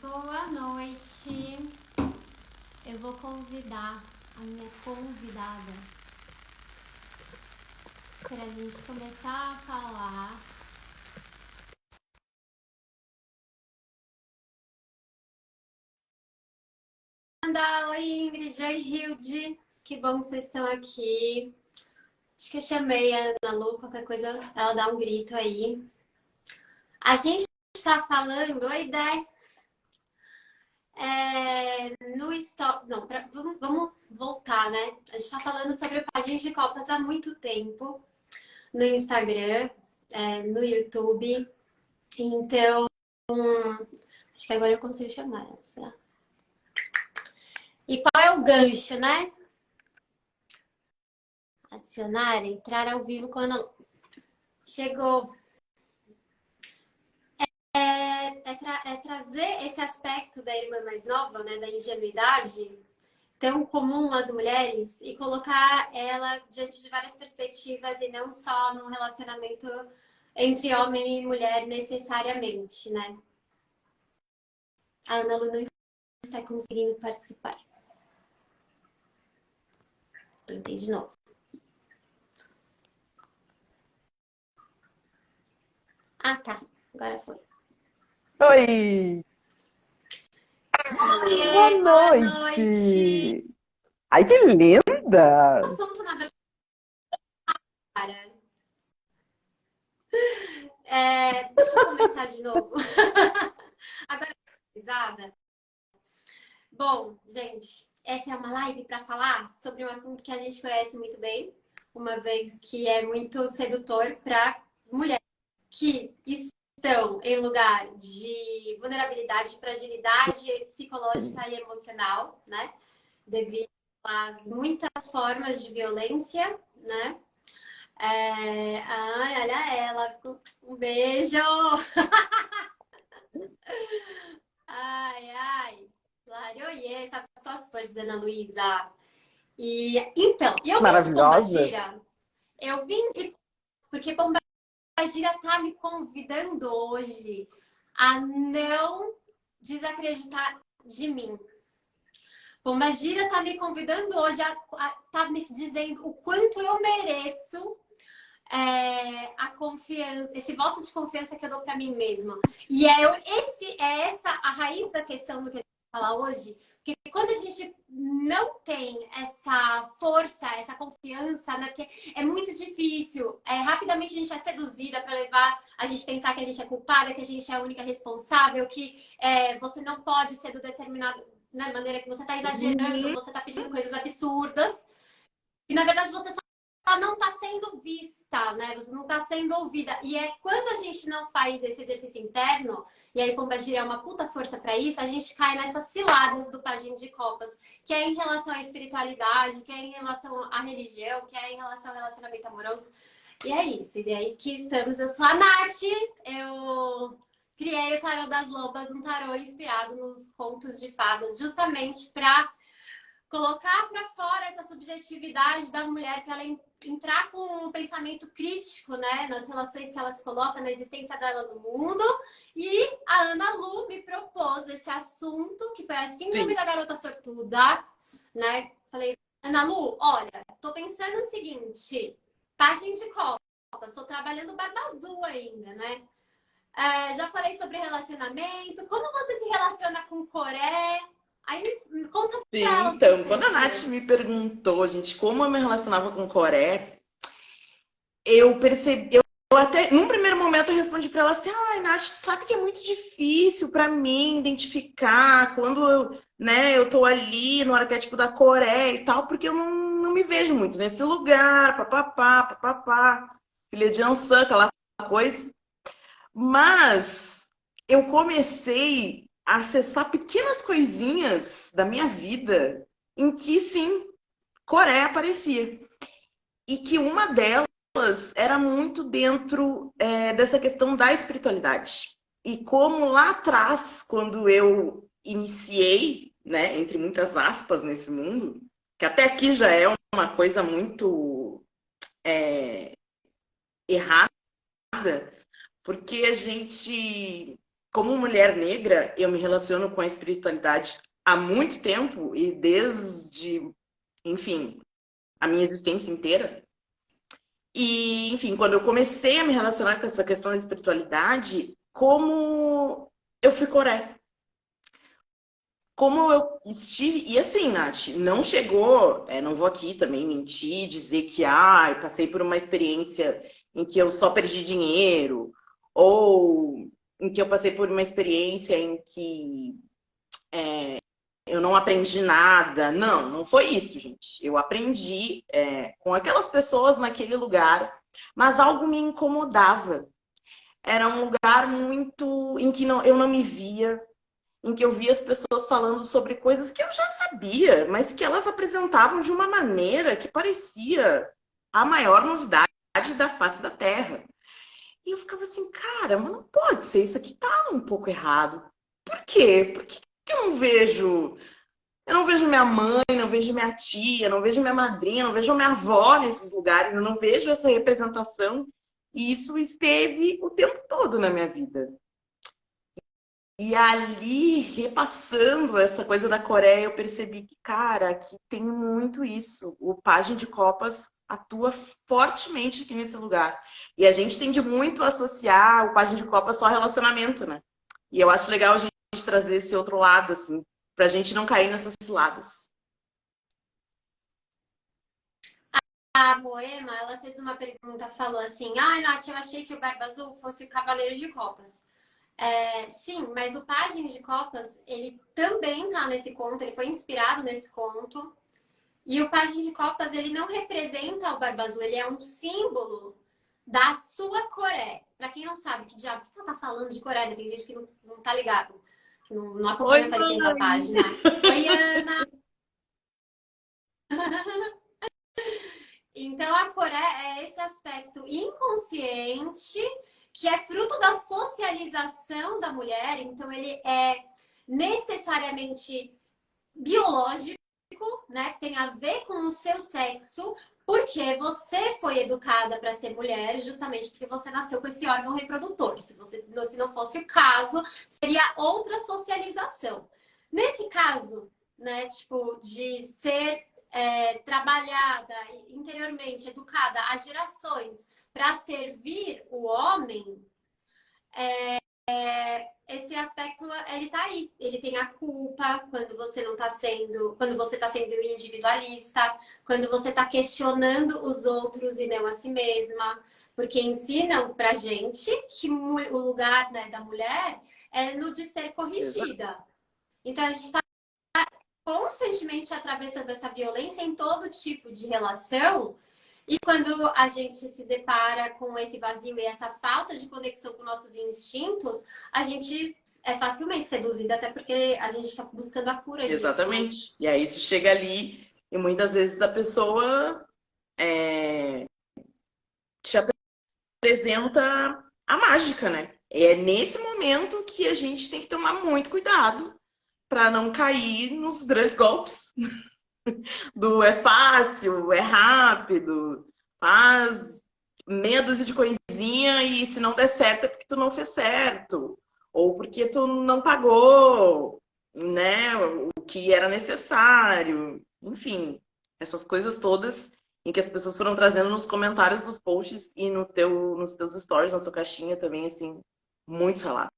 Boa noite. Eu vou convidar a minha convidada para a gente começar a falar. Oi, Ingrid, oi, Hilde. Que bom que vocês estão aqui. Acho que eu chamei a Ana Lu, qualquer coisa ela dá um grito aí. A gente está falando, oi, Dé. No stop. Não, vamos voltar, né? A gente está falando sobre páginas de copas há muito tempo no Instagram, no YouTube. Então, acho que agora eu consigo chamar ela, será? E qual é o gancho, né? Adicionar, entrar ao vivo com a Ana Lu. Chegou. É trazer esse aspecto da irmã mais nova, né? Da ingenuidade tão comum às mulheres e colocar ela diante de várias perspectivas e não só num relacionamento entre homem e mulher necessariamente, né? A Ana Lu não está conseguindo participar. Tentei de novo. Ah, tá. Agora foi. Oi! Oiê, Boa boa noite! noite! Ai, que linda! O assunto, na verdade, deixa eu começar de novo. Agora, risada. Bom, gente, essa é uma live para falar sobre um assunto que a gente conhece muito bem, uma vez que é muito sedutor para mulheres que estão em lugar de vulnerabilidade, fragilidade psicológica e emocional, né? Devido às muitas formas de violência, né? Ai, olha ela, um beijo! Ai, ai, Claro, oiê, sabe só as forças da Ana Luísa. E então, eu vim de Maravilhosa! Pombagira, eu vim de. Porque Pombagira tá me convidando hoje a não desacreditar de mim. Pombagira tá me convidando hoje tá me dizendo o quanto eu mereço a confiança, esse voto de confiança que eu dou para mim mesma. E essa a raiz da questão do que a gente vai falar hoje, porque quando a gente não tem essa força, essa confiança, né? Porque é muito difícil, rapidamente a gente é seduzida para levar a gente pensar que a gente é culpada, que a gente é a única responsável, que você não pode ser do determinado, né, maneira que você está exagerando, você está pedindo coisas absurdas. E na verdade você só não está sendo vista, né? Você não está sendo ouvida. E é quando a gente não faz esse exercício interno, e aí Pombagira é uma puta força para isso, a gente cai nessas ciladas do pajem de copas, que é em relação à espiritualidade, que é em relação à religião, que é em relação ao relacionamento amoroso. E é isso. E daí que estamos. Eu sou a Nath, eu criei o Tarô das Lobas, um tarô inspirado nos contos de fadas, justamente para colocar para fora essa subjetividade da mulher, para ela entrar com um pensamento crítico, né, nas relações que ela se coloca, na existência dela no mundo. E a Ana Lu me propôs esse assunto, que foi a síndrome Sim. da garota sortuda, né? Falei, Ana Lu, olha, tô pensando o seguinte, página de copa, estou trabalhando barba azul ainda, né? Já falei sobre relacionamento, como você se relaciona com Coré? Aí me conta pra Sim, ela se então, você quando a Nath respondeu. me perguntou, gente, como eu me relacionava com o Coré, eu percebi, eu até, num primeiro momento eu respondi pra ela assim, ai, Nath, tu sabe que é muito difícil pra mim identificar quando eu tô ali no arquétipo da Coreia e tal, porque eu não me vejo muito nesse lugar, papapá, papapá, filha de Ansan, aquela coisa. Mas eu comecei a acessar pequenas coisinhas da minha vida em que sim, Coreia aparecia. E que uma delas era muito dentro dessa questão da espiritualidade. E como lá atrás, quando eu iniciei, né, entre muitas aspas, nesse mundo, que até aqui já é uma coisa muito errada, porque a gente como mulher negra, eu me relaciono com a espiritualidade há muito tempo e desde, enfim, a minha existência inteira. E, enfim, quando eu comecei a me relacionar com essa questão da espiritualidade, como eu fui coré. Como eu estive. E assim, Nath, não chegou. Não vou aqui também mentir, dizer que eu passei por uma experiência em que eu só perdi dinheiro, ou em que eu passei por uma experiência em que eu não aprendi nada. Não, não foi isso, gente. Eu aprendi com aquelas pessoas naquele lugar, mas algo me incomodava. Era um lugar muito em que eu não me via, em que eu via as pessoas falando sobre coisas que eu já sabia, mas que elas apresentavam de uma maneira que parecia a maior novidade da face da Terra. E eu ficava assim, cara, mas não pode ser, isso aqui tá um pouco errado. Por quê? Por que eu não vejo? Eu não vejo minha mãe, não vejo minha tia, não vejo minha madrinha, não vejo minha avó nesses lugares, eu não vejo essa representação. E isso esteve o tempo todo na minha vida. E ali, repassando essa coisa da Coreia, eu percebi que, cara, aqui tem muito isso. O pajem de copas atua fortemente aqui nesse lugar. E a gente tende muito a associar o pajem de copas só a relacionamento, né? E eu acho legal a gente trazer esse outro lado, assim, pra gente não cair nessas ciladas. A Moema, ela fez uma pergunta, falou assim: ai, Nath, eu achei que o Barba Azul fosse o Cavaleiro de Copas. Sim, mas o Pajem de Copas, ele também tá nesse conto, ele foi inspirado nesse conto. E o Pajem de Copas, ele não representa o Barba Azul, ele é um símbolo da sua Coreia. Pra quem não sabe, que diabo que tá falando de Coreia, né? Tem gente que não tá ligado, que não acompanha Oi, faz tempo a mãe! página. Oi, Ana! Então, a Coreia é esse aspecto inconsciente que é fruto da socialização da mulher. Então, ele é necessariamente biológico, né? Tem a ver com o seu sexo, porque você foi educada para ser mulher, justamente porque você nasceu com esse órgão reprodutor. Se não fosse o caso, seria outra socialização. Nesse caso, né, tipo, de ser trabalhada interiormente, educada há gerações para servir o homem, esse aspecto ele tá aí. Ele tem a culpa quando você não tá sendo, quando você tá sendo individualista, quando você tá questionando os outros e não a si mesma, porque ensinam pra gente que o lugar, né, da mulher é no de ser corrigida. Então a gente tá constantemente atravessando essa violência em todo tipo de relação. E quando a gente se depara com esse vazio e essa falta de conexão com nossos instintos, a gente é facilmente seduzida, até porque a gente está buscando a cura disso. Exatamente. E aí tu chega ali e muitas vezes a pessoa te apresenta a mágica, né? É nesse momento que a gente tem que tomar muito cuidado para não cair nos grandes golpes do é fácil, é rápido, faz meia dúzia de coisinha e se não der certo é porque tu não fez certo ou porque tu não pagou, né, o que era necessário. Enfim, essas coisas todas em que as pessoas foram trazendo nos comentários dos posts e nos teus stories, na sua caixinha também, assim, muitos relatos.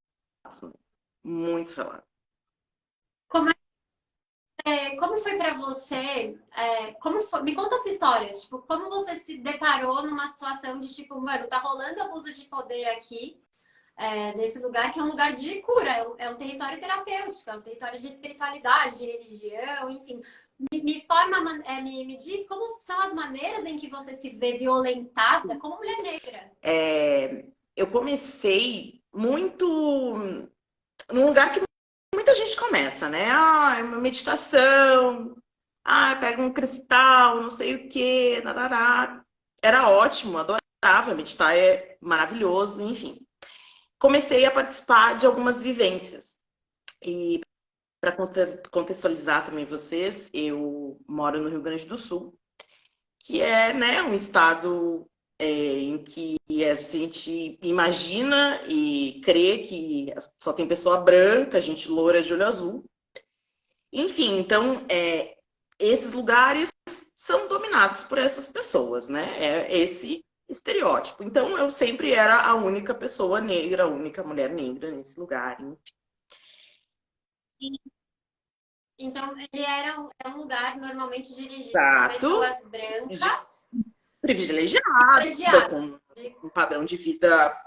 Muitos relatos. Como foi pra você? Como foi? Me conta essa história. Tipo, como você se deparou numa situação de tipo, mano, tá rolando abuso de poder aqui, nesse lugar que é um lugar de cura, é um território terapêutico, é um território de espiritualidade, de religião, enfim. Me diz como são as maneiras em que você se vê violentada como mulher negra. Eu comecei muito num lugar que muita gente começa, né? É uma meditação, pega um cristal, não sei o quê, narará. Era ótimo, adorava meditar, é maravilhoso, enfim. Comecei a participar de algumas vivências. E para contextualizar também vocês, eu moro no Rio Grande do Sul, que é, né, um estado em que a gente imagina e crê que só tem pessoa branca, gente loura de olho azul. Enfim, então, esses lugares são dominados por essas pessoas, né? É esse estereótipo. Então, eu sempre era a única pessoa negra, a única mulher negra nesse lugar. Então, ele é um lugar normalmente dirigido por Exato, pessoas brancas, privilegiada, privilegiadas. com um padrão de vida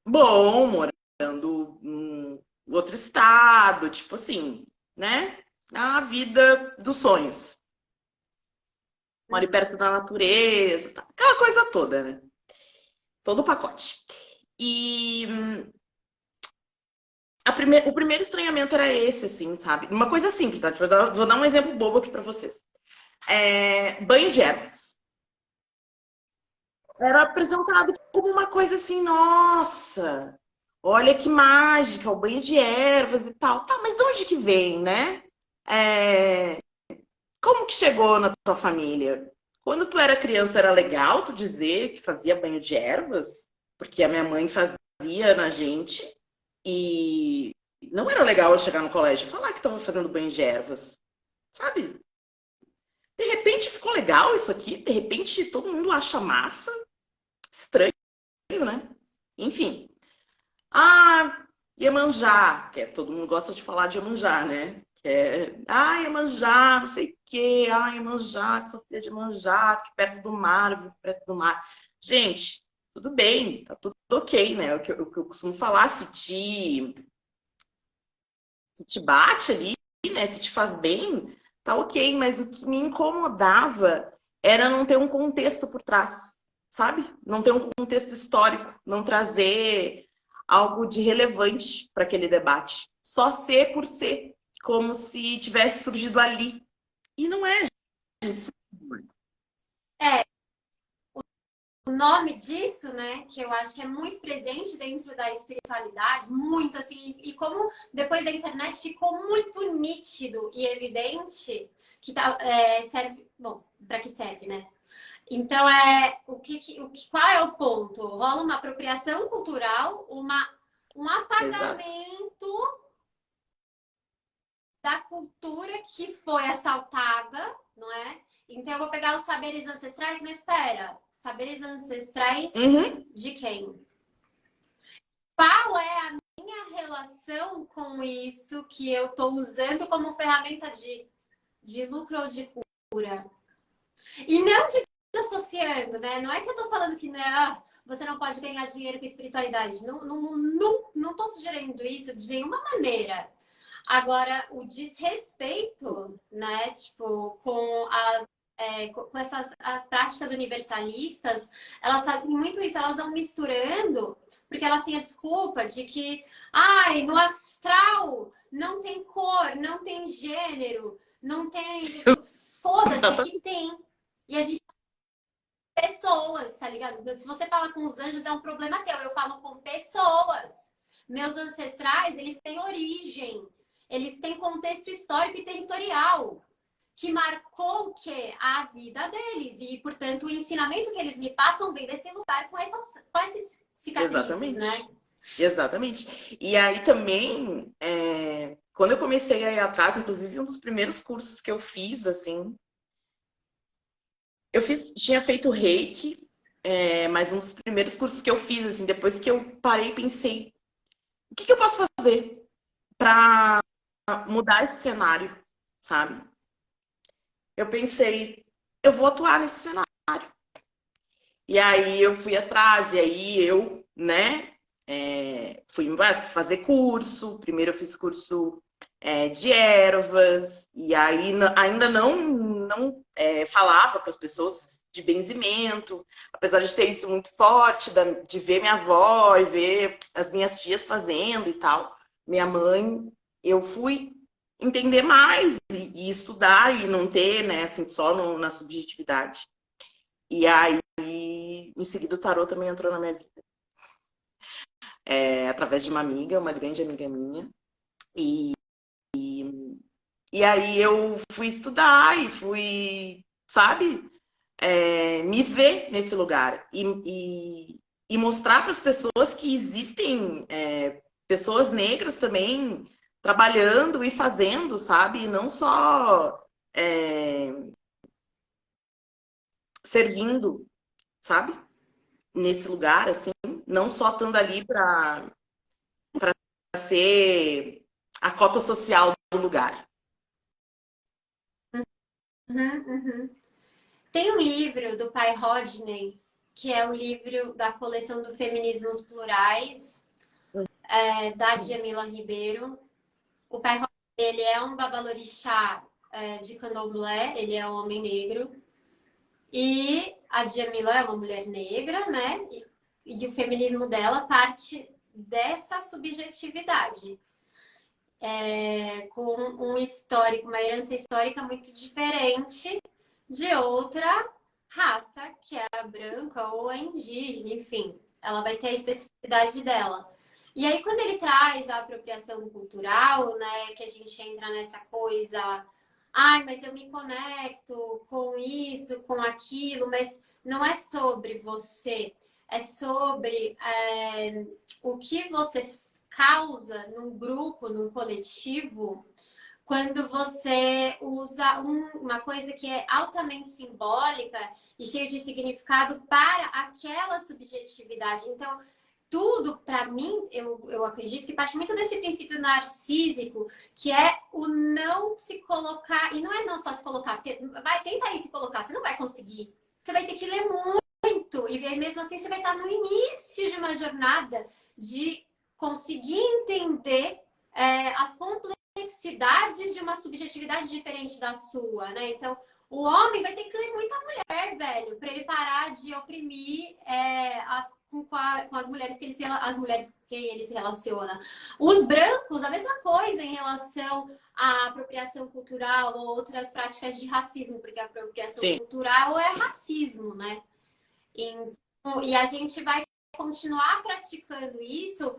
bom, morando em outro estado, tipo assim, né? A vida dos sonhos. Mora perto da natureza, tá? Aquela coisa toda, né? Todo o pacote. E o primeiro estranhamento era esse, assim, sabe? Uma coisa simples, tá? Vou dar um exemplo bobo aqui pra vocês. Banho de ervas. Era apresentado como uma coisa assim, nossa, olha que mágica, o banho de ervas e tal. Tá, mas de onde que vem, né? É, Como que chegou na tua família? Quando tu era criança, era legal tu dizer que fazia banho de ervas? Porque a minha mãe fazia na gente e não era legal eu chegar no colégio e falar que estava fazendo banho de ervas, sabe? De repente ficou legal isso aqui, de repente todo mundo acha massa, estranho, né? Enfim. Ah, Iemanjá, que todo mundo gosta de falar de Iemanjá, né? Iemanjá, não sei o quê, Iemanjá, que sou filha de Iemanjá, que perto do mar, vivo perto do mar. Gente, tudo bem, tá tudo ok, né? O que eu costumo falar, se te bate ali, né? Se te faz bem, tá ok, mas o que me incomodava era não ter um contexto por trás, sabe? Não ter um contexto histórico, não trazer algo de relevante para aquele debate. Só ser por ser, como se tivesse surgido ali. E não é, gente. É, o nome disso, né, que eu acho que é muito presente dentro da espiritualidade, muito assim, e como depois da internet ficou muito nítido e evidente que serve, bom, para que serve, né? Então qual é o ponto? Rola uma apropriação cultural, um Exato. apagamento da cultura que foi assaltada, não é? Então eu vou pegar os saberes ancestrais, mas espera, saberes ancestrais Uhum. de quem? Qual é a minha relação com isso que eu estou usando como ferramenta de lucro ou de cura? E não desassociando, né? Não é que eu estou falando que não, você não pode ganhar dinheiro com espiritualidade. Não estou sugerindo isso de nenhuma maneira. Agora, o desrespeito, né, tipo, com essas as práticas universalistas, elas fazem muito isso, elas vão misturando, porque elas têm a desculpa de que, ai, no astral não tem cor, não tem gênero, não tem. Foda-se, que tem. E a gente pessoas, tá ligado? Se você fala com os anjos, é um problema teu. Eu falo com pessoas. Meus ancestrais, eles têm origem. Eles têm contexto histórico e territorial que marcou o quê? A vida deles. E, portanto, o ensinamento que eles me passam vem desse lugar com esses cicatrizes, Exatamente. né? Exatamente. E aí também, quando eu comecei a ir atrás, inclusive um dos primeiros cursos que eu fiz, assim, tinha feito reiki, mas um dos primeiros cursos que eu fiz, assim, depois que eu parei e pensei, o que eu posso fazer para mudar esse cenário, sabe? Eu pensei, eu vou atuar nesse cenário. E aí eu fui atrás, e aí eu, né, fui fazer curso. Primeiro eu fiz curso de ervas, e aí ainda não falava para as pessoas de benzimento, apesar de ter isso muito forte, de ver minha avó e ver as minhas tias fazendo e tal. Minha mãe, eu fui entender mais e estudar e não ter, né, assim, só na subjetividade. E aí, em seguida, o tarô também entrou na minha vida. Através de uma amiga, uma grande amiga minha. E, e aí eu fui estudar e fui, sabe? me ver nesse lugar e mostrar para as pessoas que existem pessoas negras também trabalhando e fazendo, sabe? E não só servindo, sabe? Nesse lugar, assim, não só estando ali para ser a cota social do lugar. Uhum, uhum. Tem um livro do pai Rodney, que é o livro da coleção do Feminismos Plurais, da Djamila Ribeiro. O pai Rodney, ele é um babalorixá de candomblé, ele é um homem negro. E a Djamila é uma mulher negra, né? E o feminismo dela parte dessa subjetividade. Com um histórico, uma herança histórica muito diferente de outra raça, que é a branca ou a indígena, enfim. Ela vai ter a especificidade dela. E aí, quando ele traz a apropriação cultural, né, que a gente entra nessa coisa, ai, mas eu me conecto com isso, com aquilo, mas não é sobre você, é sobre o que você causa num grupo, num coletivo, quando você usa uma coisa que é altamente simbólica e cheio de significado para aquela subjetividade. Então, tudo, para mim, eu acredito que parte muito desse princípio narcísico, que é o não se colocar, e não é não só se colocar, porque tenta aí se colocar, você não vai conseguir. Você vai ter que ler muito, e mesmo assim você vai estar no início de uma jornada de conseguir entender as complexidades de uma subjetividade diferente da sua, né? Então, o homem vai ter que ler muita mulher, velho, para ele parar de oprimir com as mulheres as mulheres com quem ele se relaciona. Os brancos, a mesma coisa em relação à apropriação cultural ou outras práticas de racismo, porque a apropriação cultural é racismo, né? E a gente vai continuar praticando isso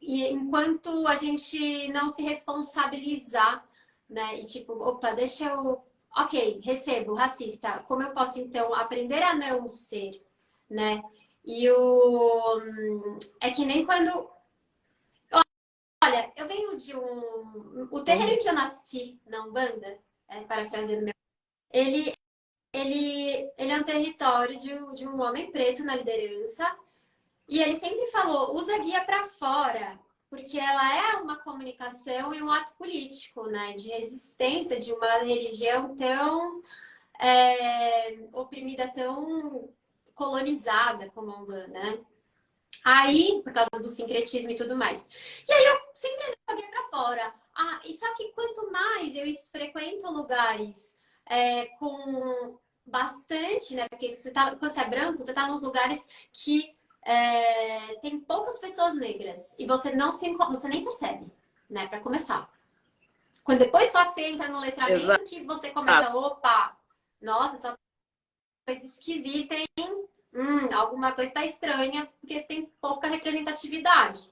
enquanto a gente não se responsabilizar, né? E tipo, opa, deixa eu... Ok, recebo, racista. Como eu posso, então, aprender a não ser, né? É que nem quando... Olha, eu venho de o terreiro em que eu nasci, na Umbanda, parafraseando meu... Ele é um território de um homem preto na liderança. E ele sempre falou, usa a guia para fora, porque ela é uma comunicação e um ato político, né? De resistência de uma religião tão oprimida, tão colonizada como a Umbanda, né? Aí, por causa do sincretismo e tudo mais. E aí eu sempre levo a guia para fora. E só que quanto mais eu frequento lugares com bastante, né? Porque quando você é branco, você está nos lugares que tem poucas pessoas negras e você nem percebe, né? Para começar. Depois só que você entra no letramento, exato, que você começa, opa, nossa, essa coisa esquisita, hein? Alguma coisa está estranha, porque tem pouca representatividade.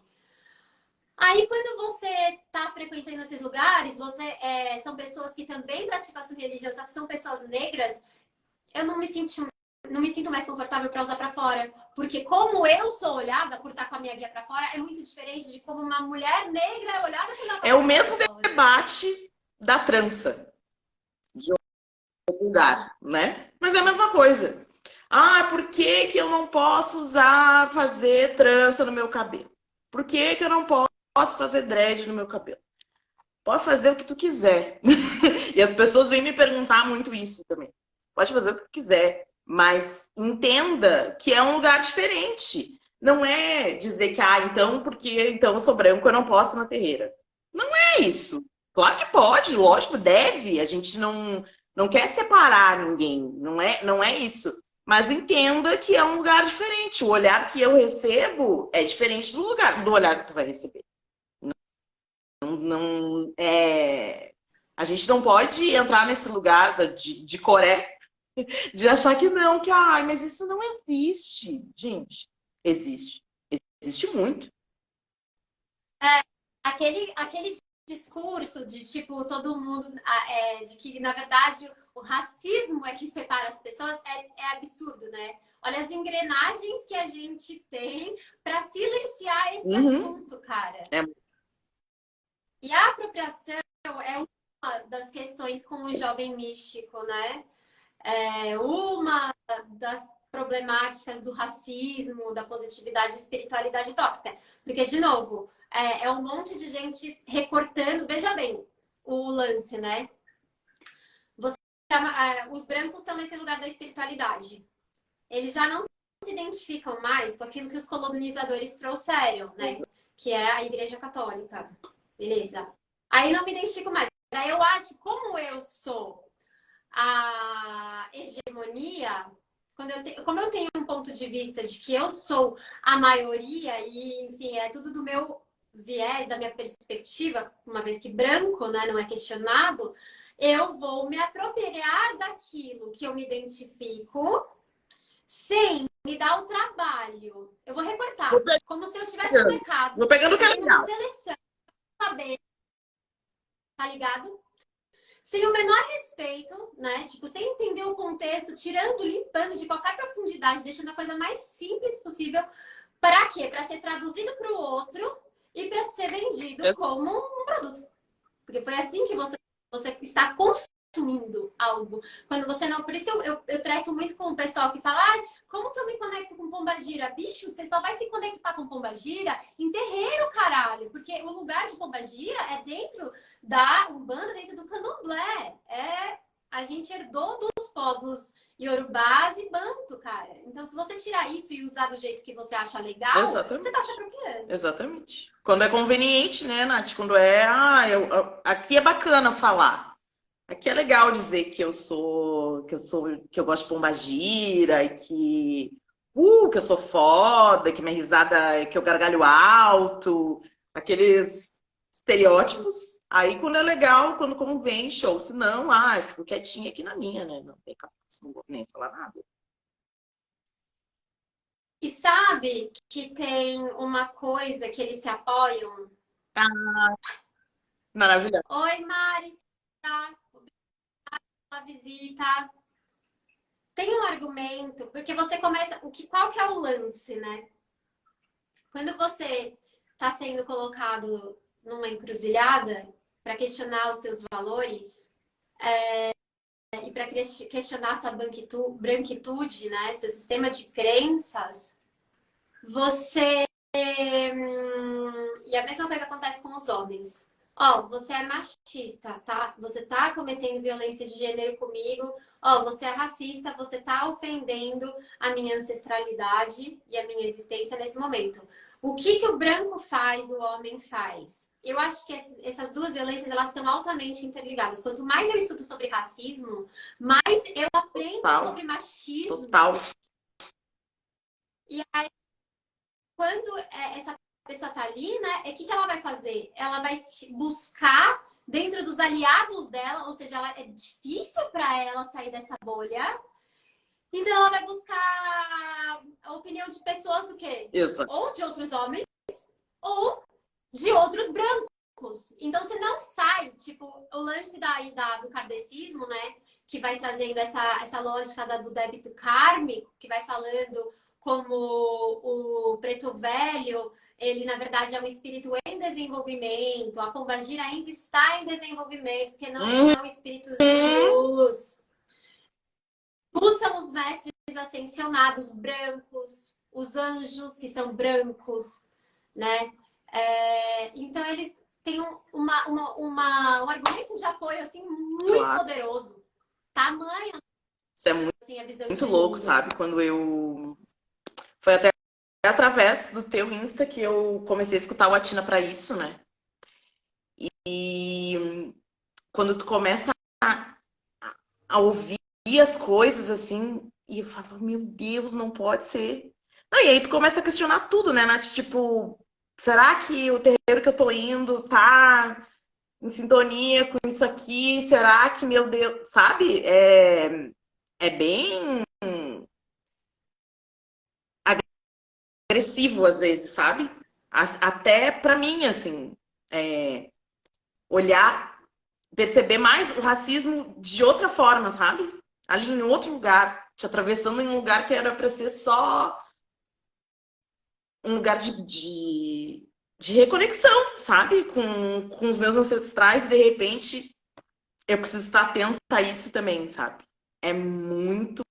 Aí, quando você está frequentando esses lugares, são pessoas que também praticam a sua religião, só que são pessoas negras, eu não me sinto mais confortável para usar para fora. Porque como eu sou olhada por estar com a minha guia para fora, é muito diferente de como uma mulher negra é olhada por estar com a É o mesmo debate da trança de outro lugar, né? Mas é a mesma coisa. Por que eu não posso fazer trança no meu cabelo? Por que eu não posso fazer dread no meu cabelo? Pode fazer o que tu quiser. E as pessoas vêm me perguntar muito isso também. Pode fazer o que tu quiser, mas entenda que é um lugar diferente. Não é dizer que, então, porque então eu sou branco, eu não posso ir na terreira. Não é isso. Claro que pode, lógico, deve. A gente não quer separar ninguém, não é isso. Mas entenda que é um lugar diferente. O olhar que eu recebo é diferente do olhar que tu vai receber. A gente não pode entrar nesse lugar de Coré, de achar que não, mas isso não existe. Gente, existe. Existe muito. Aquele discurso de tipo todo mundo de que na verdade o racismo é que separa as pessoas é absurdo, né? Olha as engrenagens que a gente tem para silenciar esse Uhum. assunto, cara. É. E a apropriação é uma das questões com o jovem místico, né? É uma das problemáticas do racismo, da positividade e espiritualidade tóxica. Porque, de novo, é um monte de gente recortando. Veja bem o lance, né? Os brancos estão nesse lugar da espiritualidade. Eles já não se identificam mais com aquilo que os colonizadores trouxeram, né? Que é a Igreja Católica. Beleza. Aí não me identifico mais. Aí eu acho, como eu sou a hegemonia, como eu tenho um ponto de vista de que eu sou a maioria e, enfim, é tudo do meu viés, da minha perspectiva, uma vez que branco, né, não é questionado, eu vou me apropriar daquilo que eu me identifico sem me dar o trabalho. Eu vou recortar, como se eu estivesse no mercado, Vou pegando o que é fazendo uma legal. seleção, saber, tá ligado? Sem o menor respeito, né? Tipo, sem entender o contexto, tirando, limpando de qualquer profundidade, deixando a coisa mais simples possível. Para quê? Para ser traduzido para o outro e para ser vendido como um produto. Porque foi assim que você está consumindo algo. Quando você não. Por isso eu trato muito com o pessoal que fala: ah, como que eu me conecto com Pombagira? Bicho, você só vai se conectar com Pombagira em terreiro, caralho. Porque o lugar de Pombagira é dentro da Umbanda, dentro do Candomblé. A gente herdou dos povos Yorubás e Banto, cara. Então, se você tirar isso e usar do jeito que você acha legal, você tá se apropriando. Exatamente. Quando é conveniente, né, Nath? Quando aqui é bacana falar. Aqui é legal dizer que eu gosto de pombagira e que eu sou foda, que minha risada é que eu gargalho alto, aqueles estereótipos. Aí quando é legal, quando convém, show. Se não, eu fico quietinha aqui na minha, né? Não tem capaz, não vou nem falar nada. E sabe que tem uma coisa que eles se apoiam? Maravilhoso. Oi, Mari, tá? Uma visita. Tem um argumento, porque você começa. Qual que é o lance, né? Quando você está sendo colocado numa encruzilhada para questionar os seus valores e para questionar sua branquitude, né? Seu sistema de crenças, você. E a mesma coisa acontece com os homens. Ó, você é machista, tá? Você tá cometendo violência de gênero comigo. Ó, você é racista, você tá ofendendo a minha ancestralidade e a minha existência nesse momento. O que o branco faz, o homem faz? Eu acho que essas duas violências, elas estão altamente interligadas. Quanto mais eu estudo sobre racismo, mais eu aprendo sobre machismo. Total. E aí, quando essa pessoa tá ali, né? O que ela vai fazer? Ela vai buscar dentro dos aliados dela, ou seja, é difícil para ela sair dessa bolha. Então ela vai buscar a opinião de pessoas do quê? Isso. Ou de outros homens, ou de outros brancos. Então você não sai, tipo, o lance do kardecismo, né? Que vai trazendo essa lógica do débito kármico, que vai falando como o preto velho, ele na verdade é um espírito em desenvolvimento, a pombagira ainda está em desenvolvimento, porque não são espíritos de luz. São os mestres ascensionados brancos, os anjos que são brancos, né? Então eles têm um argumento de apoio assim muito poderoso. Tamanho isso é muito, assim, a visão muito louco, sabe? Foi até através do teu Insta que eu comecei a escutar o Atina pra isso, né? E quando tu começa a ouvir as coisas assim, e eu falo, meu Deus, não pode ser. E aí tu começa a questionar tudo, né, Nath? Tipo, será que o terreiro que eu tô indo tá em sintonia com isso aqui? Será que, meu Deus, sabe? É bem agressivo às vezes, sabe? Até pra mim, assim. olhar, perceber mais o racismo de outra forma, sabe? Ali em outro lugar, te atravessando em um lugar que era para ser só um lugar de reconexão, sabe? Com os meus ancestrais, e de repente eu preciso estar atenta a isso também, sabe? É muito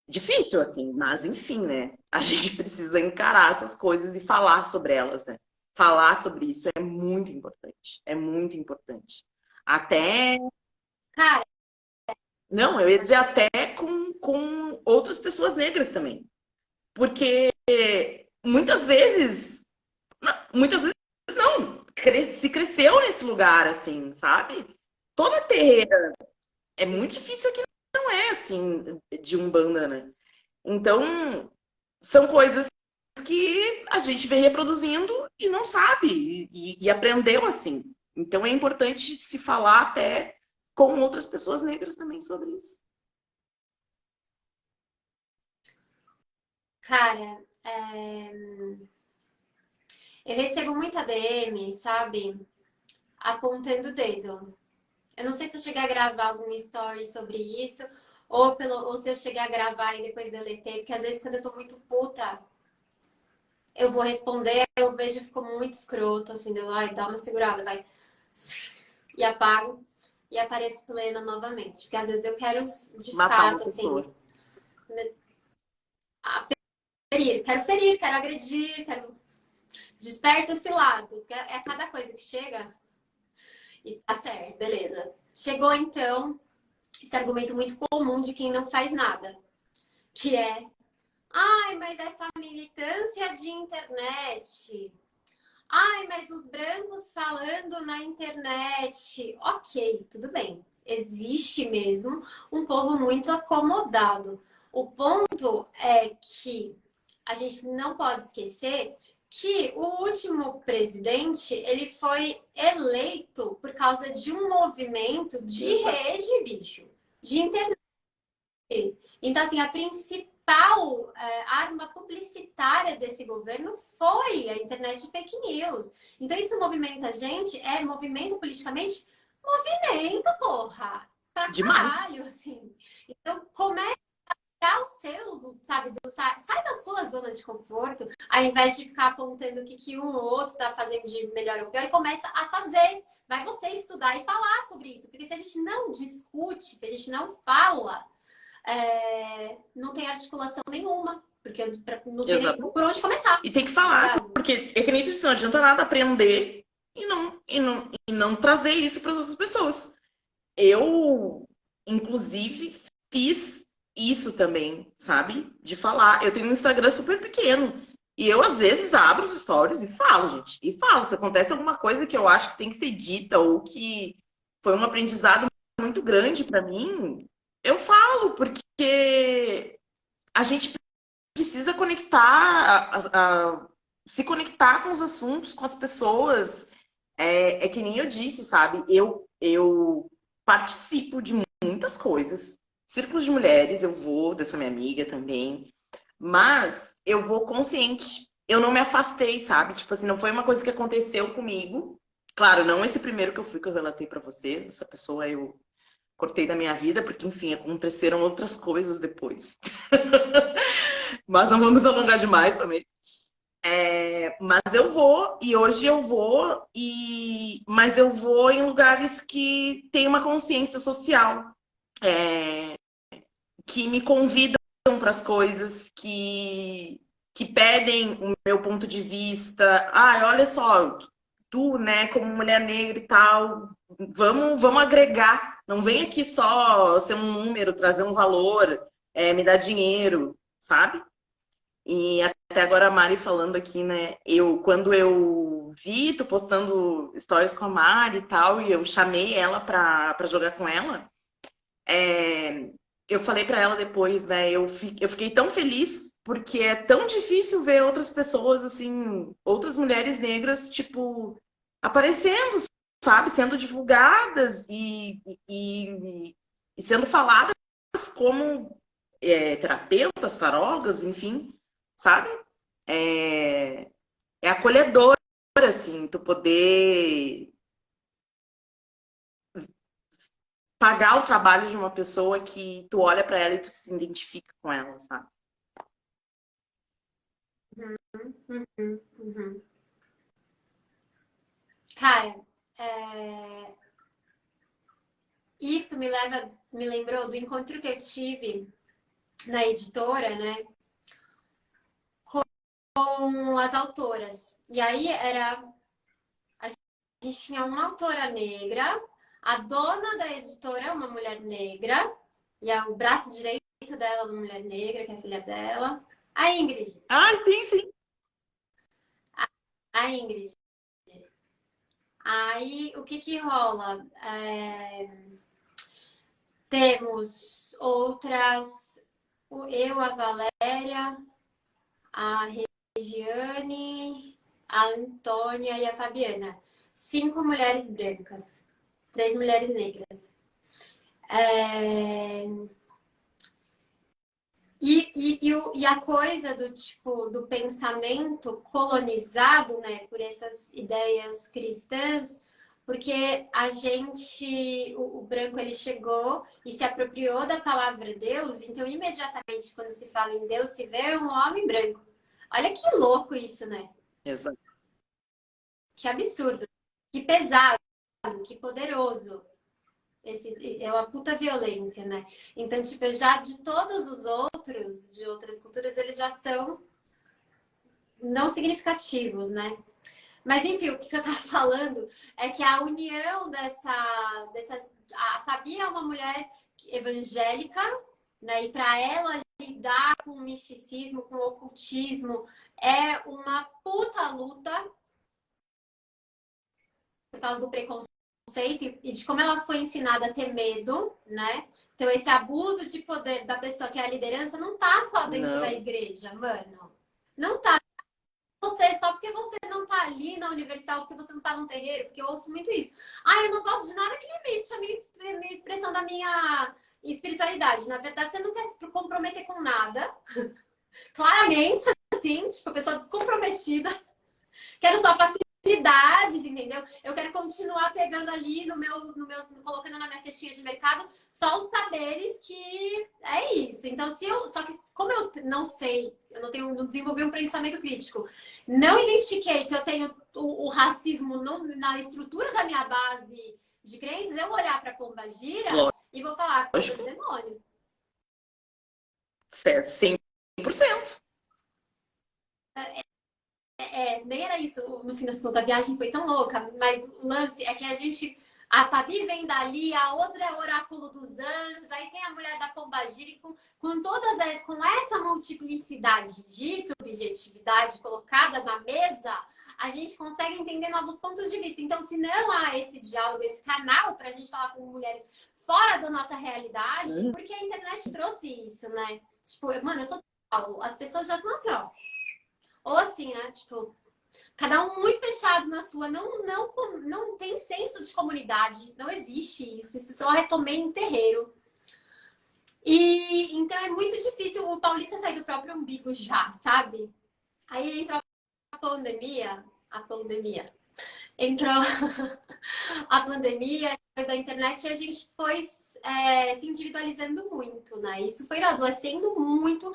difícil, assim, mas enfim, né? A gente precisa encarar essas coisas e falar sobre elas, né? Falar sobre isso é muito importante. É muito importante. Até. Cara, Não, eu ia pode dizer falar. até com outras pessoas negras também. Porque muitas vezes. Muitas vezes não. Se cresceu nesse lugar, assim, sabe? Toda terreira. É muito difícil aqui, não é assim, de Umbanda, né? Então, são coisas que a gente vem reproduzindo e não sabe, e aprendeu assim. Então é importante se falar até com outras pessoas negras também sobre isso. Cara, eu recebo muita DM, sabe? Apontando o dedo. Eu não sei se eu cheguei a gravar algum story sobre isso, ou se eu cheguei a gravar e depois deletei, porque às vezes quando eu tô muito puta, eu vou responder, eu vejo e fico muito escroto, assim, ai, dá uma segurada, vai. E apago e apareço plena novamente. Porque às vezes eu quero, de Matar uma fato, assim, pessoa. ferir, quero agredir, quero. Desperta esse lado. É cada coisa que chega e tá certo, beleza. Chegou então esse argumento muito comum de quem não faz nada, que é: ai, mas essa militância de internet. Ai, mas os brancos falando na internet. Ok, tudo bem. Existe mesmo um povo muito acomodado. O ponto é que a gente não pode esquecer que o último presidente, ele foi eleito por causa de um movimento de rede, bicho, de internet. Então, assim, a principal arma publicitária desse governo foi a internet de fake news. Então, isso movimenta a gente, é movimento politicamente, movimento, porra! Pra Demais. caralho, assim. Então, comece a criar o seu, sabe, sai da sua zona de conforto, ao invés de ficar apontando o que um ou outro tá fazendo de melhor ou pior, e começa a fazer. Vai você estudar e falar sobre isso. Porque se a gente não discute, se a gente não fala, não tem articulação nenhuma, porque eu não sei nem Exatamente. por onde começar, E tem que tá falar, ligado? porque é que nem tu disse, não adianta nada aprender e não trazer isso para as outras pessoas. Eu, inclusive, fiz isso também, sabe? De falar. Eu tenho um Instagram super pequeno. E eu, às vezes, abro os stories e falo, gente. E falo. Se acontece alguma coisa que eu acho que tem que ser dita ou que foi um aprendizado muito grande para mim, eu falo, porque a gente precisa conectar, se conectar com os assuntos, com as pessoas. É que nem eu disse, sabe? Eu participo de muitas coisas. Círculos de mulheres, eu vou, dessa minha amiga também. Mas eu vou consciente. Eu não me afastei, sabe? Tipo assim, não foi uma coisa que aconteceu comigo. Claro, não esse primeiro que eu fui, que eu relatei pra vocês. Essa pessoa eu cortei da minha vida, porque, enfim, aconteceram outras coisas depois. Mas não vamos alongar demais também. Mas eu vou, e hoje eu vou, mas eu vou em lugares que tem uma consciência social, é, que me convidam para as coisas, que pedem o meu ponto de vista. Ah, olha só, tu, né, como mulher negra e tal, vamos agregar. Não vem aqui só ser um número, trazer um valor, me dar dinheiro, sabe? E até agora a Mari falando aqui, né? Quando eu vi, tô postando stories com a Mari e tal, e eu chamei ela pra jogar com ela, eu falei pra ela depois, né? Eu fiquei tão feliz, porque é tão difícil ver outras pessoas, assim, outras mulheres negras, tipo, aparecendo, sabe? Sendo divulgadas e sendo faladas como terapeutas, tarólogas, enfim, sabe? É acolhedor, assim, tu poder pagar o trabalho de uma pessoa que tu olha pra ela e tu se identifica com ela, sabe? Uhum. Cara, é, isso me lembrou do encontro que eu tive na editora, né? Com as autoras. E aí a gente tinha uma autora negra, a dona da editora é uma mulher negra, e o braço direito dela é uma mulher negra, que é a filha dela. A Ingrid. Ah, sim, sim. A Ingrid. Aí, o que que rola? Temos outras, eu, a Valéria, a Regiane, a Antônia e a Fabiana. 5 mulheres brancas, 3 mulheres negras. É... E a coisa do tipo do pensamento colonizado, né, por essas ideias cristãs, porque a gente, o branco, ele chegou e se apropriou da palavra Deus, então imediatamente quando se fala em Deus se vê um homem branco. Olha que louco isso, né? Exato. Que absurdo, que pesado, que poderoso. É uma puta violência, né? Então, tipo, já de todos os outros, de outras culturas, eles já são não significativos, né? Mas, enfim, o que eu tava falando é que a união dessas... A Fabi é uma mulher evangélica, né? E para ela lidar com o misticismo, com o ocultismo, é uma puta luta por causa do preconceito e de como ela foi ensinada a ter medo, né? Então, esse abuso de poder da pessoa que é a liderança não tá só dentro da Não. igreja, mano. Não tá. Você, só porque você não tá ali na Universal, porque você não tá num terreiro, porque eu ouço muito isso. Ah, eu não gosto de nada que limite a minha expressão da minha espiritualidade. Na verdade, você não quer se comprometer com nada. Claramente, assim, tipo, a pessoa descomprometida. Quero só facilidades, entendeu? Eu quero continuar pegando ali colocando na minha cestinha de mercado só os saberes que é isso. Então, só que como eu não sei, não desenvolvi um pensamento crítico, não identifiquei que eu tenho o racismo na estrutura da minha base de crenças, eu vou olhar para Pombagira e vou falar coisa do Lógico. demônio. 100%. Nem era isso, no fim das contas, a viagem foi tão louca, mas o lance é que a Fabi vem dali, a outra é o Oráculo dos Anjos, aí tem a mulher da Pombagira, e com essa multiplicidade de subjetividade colocada na mesa, a gente consegue entender novos pontos de vista. Então, se não há esse diálogo, esse canal para a gente falar com mulheres fora da nossa realidade, porque a internet trouxe isso, né? Tipo, mano, eu sou Paulo, as pessoas já são assim, ó. Ou assim, né? Tipo, cada um muito fechado na sua, não tem senso de comunidade, não existe isso. Isso só retomei em terreiro. E então é muito difícil o paulista sair do próprio umbigo já, sabe? Aí entrou a pandemia, entrou a pandemia depois da internet e a gente foi se individualizando muito, né? Isso foi adoecendo muito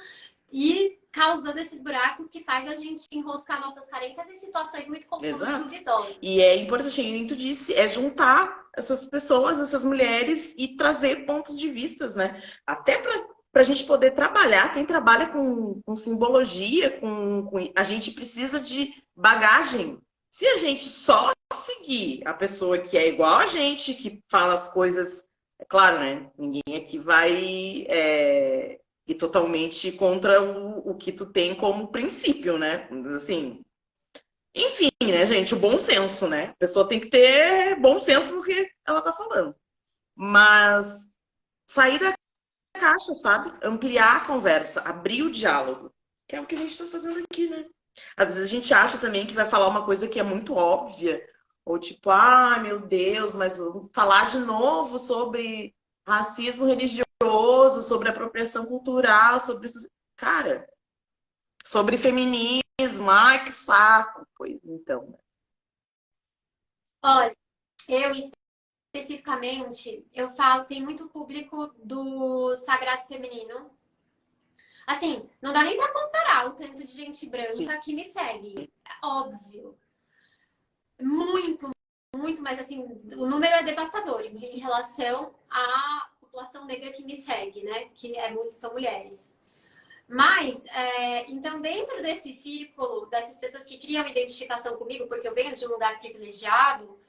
e causando esses buracos que faz a gente enroscar nossas carências em situações muito confusas e Exato. duvidosas. E é importante, como tu disse, é juntar essas pessoas, essas mulheres e trazer pontos de vistas, né? Até para a gente poder trabalhar. Quem trabalha com simbologia, a gente precisa de bagagem. Se a gente só seguir a pessoa que é igual a gente, que fala as coisas, é claro, né? Ninguém aqui vai ir totalmente contra o que tu tem como princípio, né? Assim, enfim, né, gente? O bom senso, né? A pessoa tem que ter bom senso no que ela tá falando. Mas sair da caixa, sabe? Ampliar a conversa, abrir o diálogo. Que é o que a gente tá fazendo aqui, né? Às vezes a gente acha também que vai falar uma coisa que é muito óbvia. Ou tipo, ah, meu Deus, mas vamos falar de novo sobre racismo religioso, sobre apropriação cultural, sobre... Cara, sobre feminismo. Ai, que saco. Pois então, né? Olha, eu especificamente, eu falo, tem muito público do sagrado feminino. Assim, não dá nem pra comparar o tanto de gente Sim. branca que me segue. É óbvio. Muito, muito, mas assim, o número é devastador em relação à população negra que me segue, né? Que é muito, são mulheres. Mas, então, dentro desse círculo, dessas pessoas que criam identificação comigo, porque eu venho de um lugar privilegiado,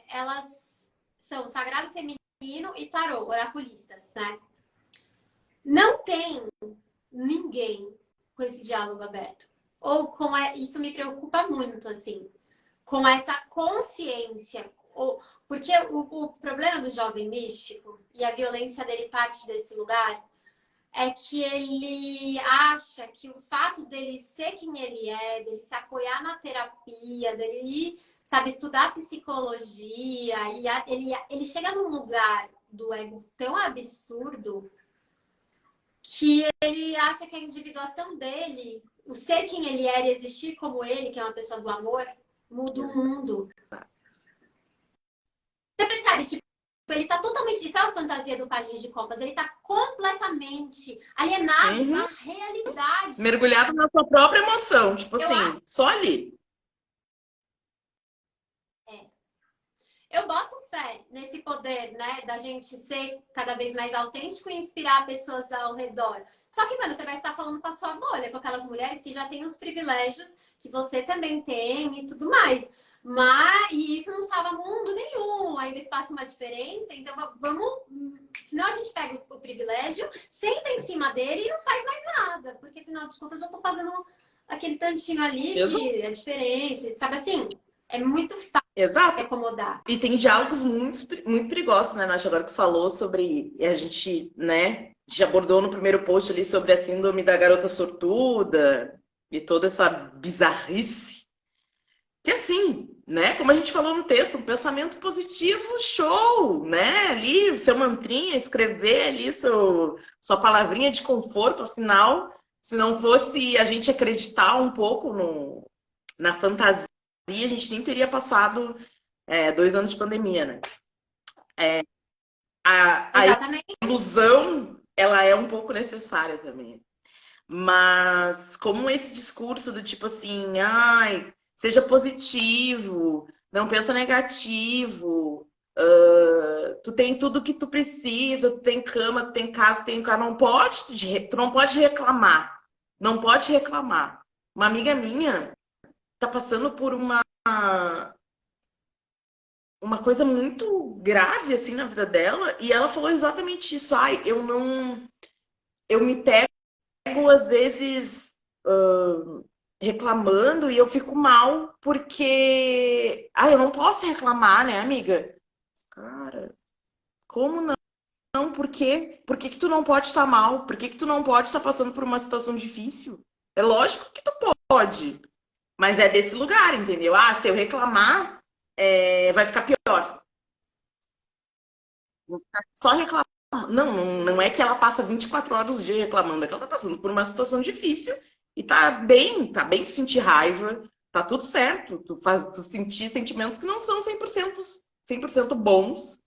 elas são sagrado feminino e tarô, oraculistas, né? Não tem ninguém com esse diálogo aberto. Ou com isso me preocupa muito, assim, com essa consciência. Porque o problema do jovem místico e a violência dele parte desse lugar é que ele acha que o fato dele ser quem ele é, dele se apoiar na terapia, dele ir, sabe, estudar psicologia, e ele chega num lugar do ego tão absurdo que ele acha que a individuação dele, o ser quem ele era e existir como ele, que é uma pessoa do amor, muda o mundo. Você percebe, tipo, ele tá totalmente, isso é uma fantasia do Pajem de Copas, ele tá completamente alienado Uhum. da realidade. Mergulhado na sua própria emoção, tipo Eu acho, assim, só ali. eu boto fé nesse poder, né, da gente ser cada vez mais autêntico e inspirar pessoas ao redor. Só que, mano, você vai estar falando com a sua bolha, com aquelas mulheres que já têm os privilégios que você também tem e tudo mais. Mas, e isso não salva mundo nenhum, ainda faz uma diferença. Então, vamos. Senão a gente pega o privilégio, senta em cima dele e não faz mais nada. Porque, afinal de contas, eu tô fazendo aquele tantinho ali Exato. que é diferente. Sabe assim? É muito fácil se Exato. acomodar. E tem diálogos muito perigosos, né, Nath? Agora tu falou sobre, e a gente, né, já abordou no primeiro post ali sobre a síndrome da garota sortuda e toda essa bizarrice. Que assim, né, como a gente falou no texto, um pensamento positivo, show, né? Ali o seu mantrinha, escrever ali sua palavrinha de conforto, afinal, se não fosse a gente acreditar um pouco na fantasia, a gente nem teria passado 2 anos de pandemia, né? A Exatamente. ilusão, ela é um pouco necessária também. Mas como esse discurso do tipo assim, ai, seja positivo, não pensa negativo, tu tem tudo que tu precisa, tu tem cama, tu tem casa, tu tem carro, tu não pode reclamar. Não pode reclamar. Uma amiga minha tá passando por uma coisa muito grave assim na vida dela e ela falou exatamente isso. Ai, eu me pego às vezes reclamando e eu fico mal porque eu não posso reclamar, né, amiga? Cara, como não? Não, por quê? Por que que tu não pode estar mal? Por que que tu não pode estar passando por uma situação difícil? É lógico que tu pode, mas é desse lugar, entendeu? Ah, se eu reclamar, vai ficar pior. Só reclamar. Não é que ela passa 24 horas do dia reclamando, é que ela tá passando por uma situação difícil e tá bem sentir raiva, tá tudo certo. Tu sentir sentimentos que não são 100% bons,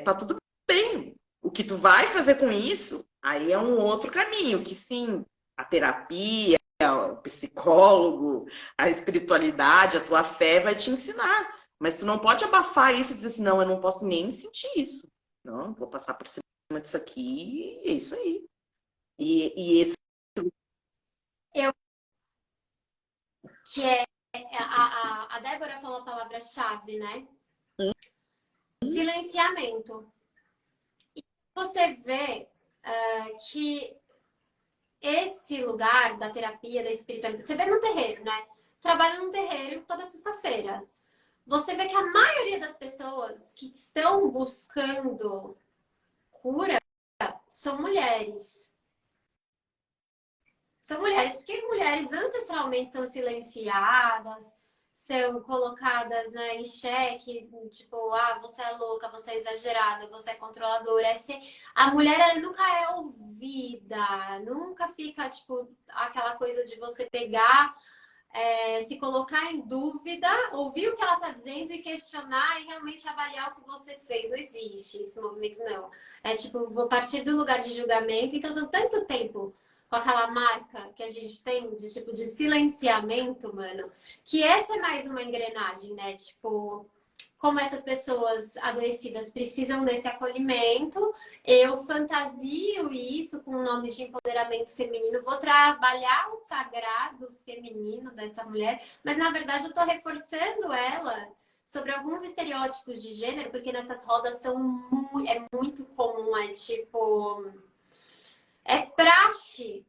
tá tudo bem. O que tu vai fazer com isso, aí é um outro caminho, que sim, a terapia, o psicólogo, a espiritualidade, a tua fé vai te ensinar. Mas tu não pode abafar isso e dizer assim, não, eu não posso nem sentir isso. Não, vou passar por cima disso aqui, é isso aí. E esse. Eu, que a Débora falou a palavra-chave, né? Silenciamento. E você vê que esse lugar da terapia, da espiritualidade, você vê no terreiro, né? Trabalha num terreiro toda sexta-feira. Você vê que a maioria das pessoas que estão buscando cura são mulheres. São mulheres, porque mulheres ancestralmente são silenciadas, são colocadas, né, em xeque, tipo, você é louca, você é exagerada, você é controladora. A mulher, ela nunca é ouvida, nunca fica, tipo, aquela coisa de você pegar se colocar em dúvida, ouvir o que ela está dizendo e questionar e realmente avaliar o que você fez. Não existe esse movimento, não. É tipo, vou partir do lugar de julgamento. Então, são tanto tempo com aquela marca que a gente tem de tipo de silenciamento, mano, que essa é mais uma engrenagem, né? Tipo, como essas pessoas adoecidas precisam desse acolhimento, eu fantasio isso com nomes de empoderamento feminino, vou trabalhar o sagrado feminino dessa mulher, mas na verdade eu estou reforçando ela sobre alguns estereótipos de gênero, porque nessas rodas é muito comum, é tipo, é praxe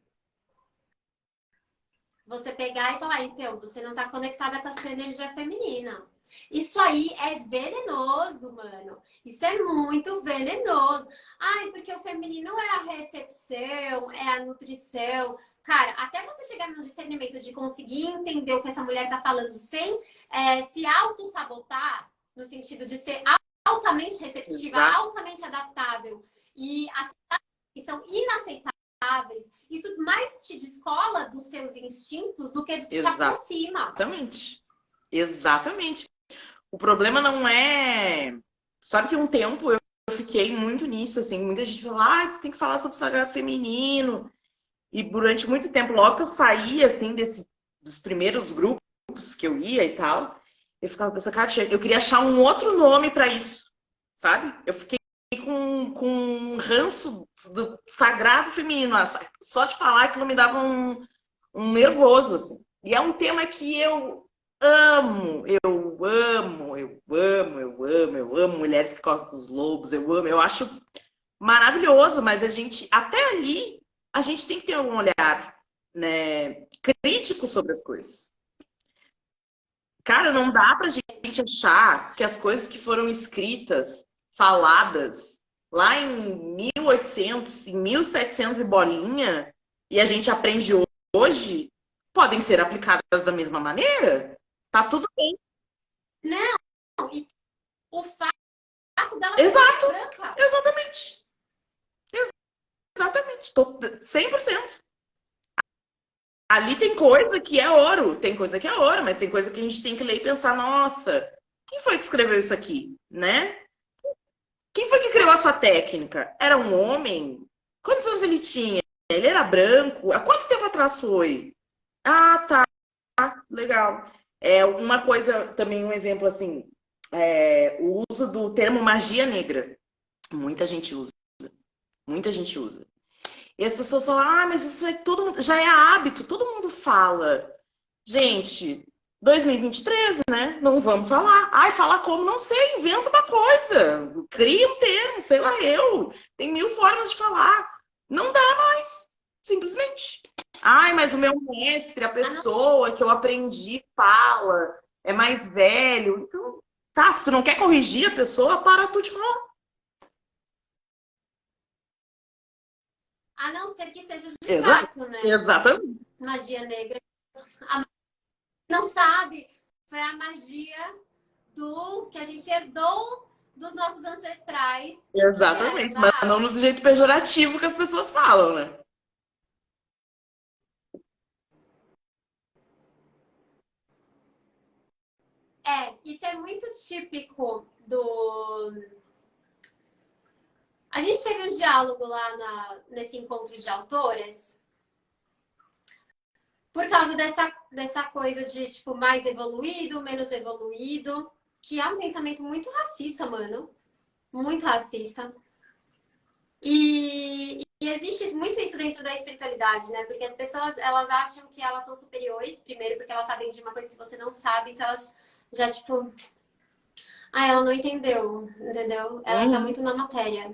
você pegar e falar, então, você não está conectada com a sua energia feminina. Isso aí é venenoso, mano. Isso é muito venenoso. Ai, porque o feminino é a recepção, é a nutrição. Cara, até você chegar no discernimento de conseguir entender o que essa mulher tá falando sem se auto-sabotar, no sentido de ser altamente receptiva, Exato. altamente adaptável e aceitar que são inaceitáveis, isso mais te descola dos seus instintos do que te aproxima. Exatamente. Exatamente. O problema não é. Sabe que um tempo eu fiquei muito nisso, assim. Muita gente falou, você tem que falar sobre o sagrado feminino. E durante muito tempo, logo que eu saí, assim, dos primeiros grupos que eu ia e tal, eu ficava pensando, cara, eu queria achar um outro nome para isso, sabe? Eu fiquei com um ranço do sagrado feminino. Só de falar aquilo me dava um nervoso, assim. E é um tema que eu amo, eu amo, eu amo, eu amo, eu amo mulheres que correm com os lobos, eu amo, eu acho maravilhoso, mas a gente, até ali, a gente tem que ter um olhar, né, crítico sobre as coisas. Cara, não dá pra gente achar que as coisas que foram escritas, faladas, lá em 1800, em 1700 e bolinha, e a gente aprende hoje, podem ser aplicadas da mesma maneira? Tá tudo bem. Não, e o fato dela ser Exato, branca. exatamente. Exatamente. Tô 100%. Ali tem coisa que é ouro, tem coisa que é ouro, mas tem coisa que a gente tem que ler e pensar, nossa, quem foi que escreveu isso aqui, né? Quem foi que criou essa técnica? Era um homem? Quantos anos ele tinha? Ele era branco? Há quanto tempo atrás foi? Ah, tá, legal. É uma coisa, também um exemplo assim, o uso do termo magia negra. Muita gente usa, muita gente usa. E as pessoas falam, mas isso é todo já é hábito, todo mundo fala. Gente, 2023, né? Não vamos falar. Ai, falar como? Não sei, inventa uma coisa. Cria um termo, sei lá eu. Tem 1000 formas de falar. Não dá mais, simplesmente. Ai, mas o meu mestre, a pessoa que eu aprendi fala, é mais velho. Então, tá, se tu não quer corrigir a pessoa, para tu de falar. A não ser que seja de fato, né? Exatamente. Magia negra. A não sabe, foi a magia dos que a gente herdou dos nossos ancestrais. Exatamente, mas não do jeito pejorativo que as pessoas falam, né? Isso é muito típico do. A gente teve um diálogo lá nesse encontro de autoras por causa dessa coisa de, tipo, mais evoluído, menos evoluído, que é um pensamento muito racista, mano. Muito racista. E existe muito isso dentro da espiritualidade, né? Porque as pessoas, elas acham que elas são superiores, primeiro porque elas sabem de uma coisa que você não sabe, então elas já, tipo... ela não entendeu, entendeu? Ela tá muito na matéria.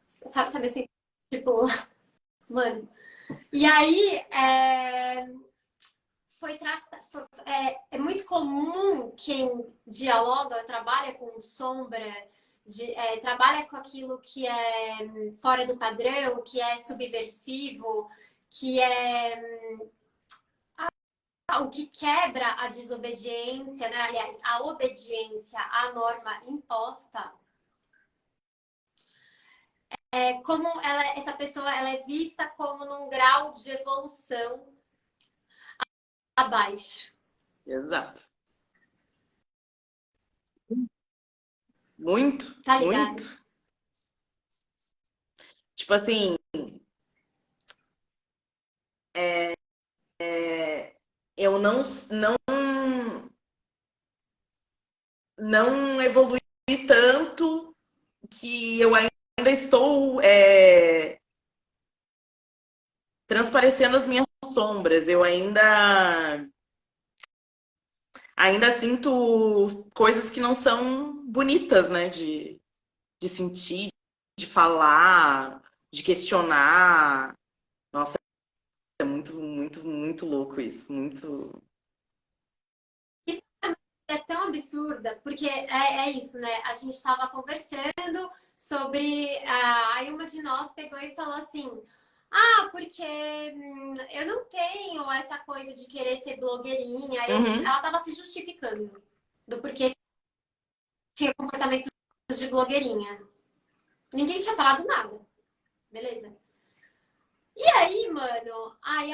Sabe assim? Tipo, mano. E aí, é muito comum quem dialoga, trabalha com sombra, trabalha com aquilo que é fora do padrão, que é subversivo, que é o que quebra a desobediência, né? Aliás, a obediência à norma imposta. Como essa pessoa ela é vista como num grau de evolução abaixo. Exato. Muito, Tá ligado? muito. Tipo assim, eu não evolui tanto que eu ainda estou transparecendo as minhas sombras. Eu ainda sinto coisas que não são bonitas, né? De sentir, de falar, de questionar. Nossa, é muito, muito, muito louco isso. Muito. Isso é tão absurda, porque é isso, né? A gente estava conversando sobre. Aí uma de nós pegou e falou assim: Ah, porque eu não tenho essa coisa de querer ser blogueirinha. Uhum, Ela estava se justificando do porquê tinha comportamentos de blogueirinha. Ninguém tinha falado nada, beleza? E aí, mano, aí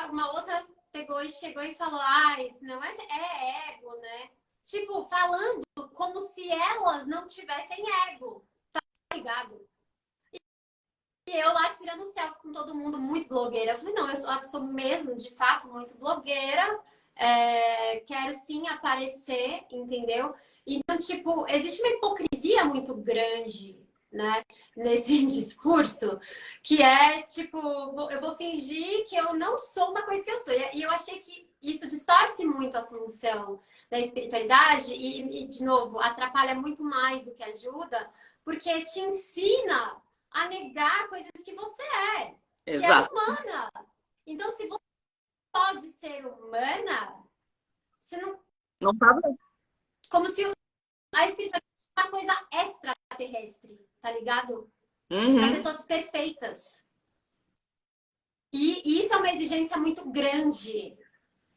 uma outra pegou e chegou e falou: Ah, isso não é ego, né? Tipo, falando como se elas não tivessem ego, tá ligado? E eu lá tirando selfie com todo mundo, muito blogueira. Eu falei, não, eu sou mesmo, de fato, muito blogueira. Quero sim aparecer, entendeu? Então, tipo, existe uma hipocrisia muito grande, né, nesse discurso, que é, tipo, eu vou fingir que eu não sou uma coisa que eu sou. E eu achei que isso distorce muito a função da espiritualidade de novo, atrapalha muito mais do que ajuda, porque te ensina a negar coisas que você que é exato. humana. Então, se você pode ser humana, você não. Não tava. Como se a espiritualidade fosse uma coisa extraterrestre, tá ligado? Para Uhum, pessoas perfeitas. E isso é uma exigência muito grande.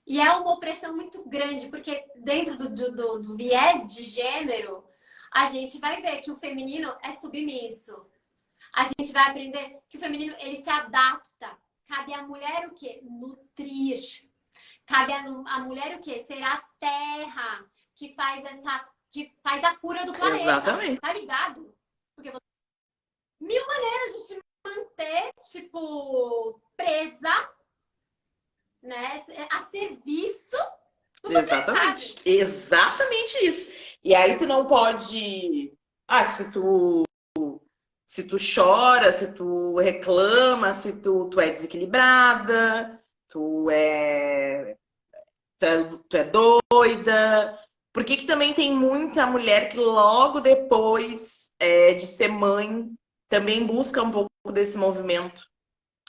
E é uma opressão muito grande, porque dentro do viés de gênero, a gente vai ver que o feminino é submisso. A gente vai aprender que o feminino ele se adapta. Cabe à mulher o quê? Nutrir. Cabe à mulher o quê? Ser a terra que faz a cura do planeta. exatamente. Tá ligado? Porque você mil maneiras de te manter, tipo, presa, né? A serviço do Exatamente. patriarcado. Exatamente isso. E aí tu não pode. Ah, se tu chora, se tu reclama, se tu é desequilibrada, tu é doida. Por que que também tem muita mulher que logo depois de ser mãe também busca um pouco desse movimento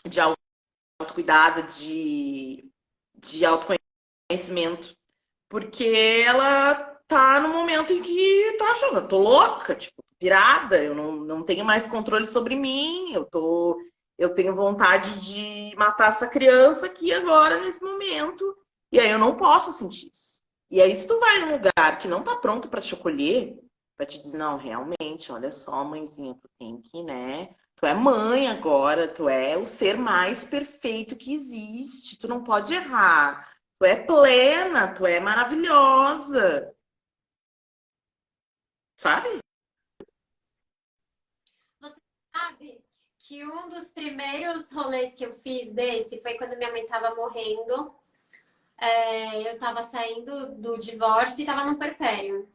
de autocuidado, de autoconhecimento? Porque ela tá no momento em que tá achando, eu tô louca, tipo, pirada, eu não tenho mais controle sobre mim, eu tenho vontade de matar essa criança aqui agora, nesse momento, e aí eu não posso sentir isso. E aí, se tu vai num lugar que não tá pronto para te acolher, vai te dizer, não, realmente, olha só, mãezinha, tu tem que, né? Tu é mãe agora, tu é o ser mais perfeito que existe, tu não pode errar. Tu é plena, tu é maravilhosa, sabe? Você sabe que um dos primeiros rolês que eu fiz desse foi quando minha mãe tava morrendo. Eu tava saindo do divórcio e tava no puerpério.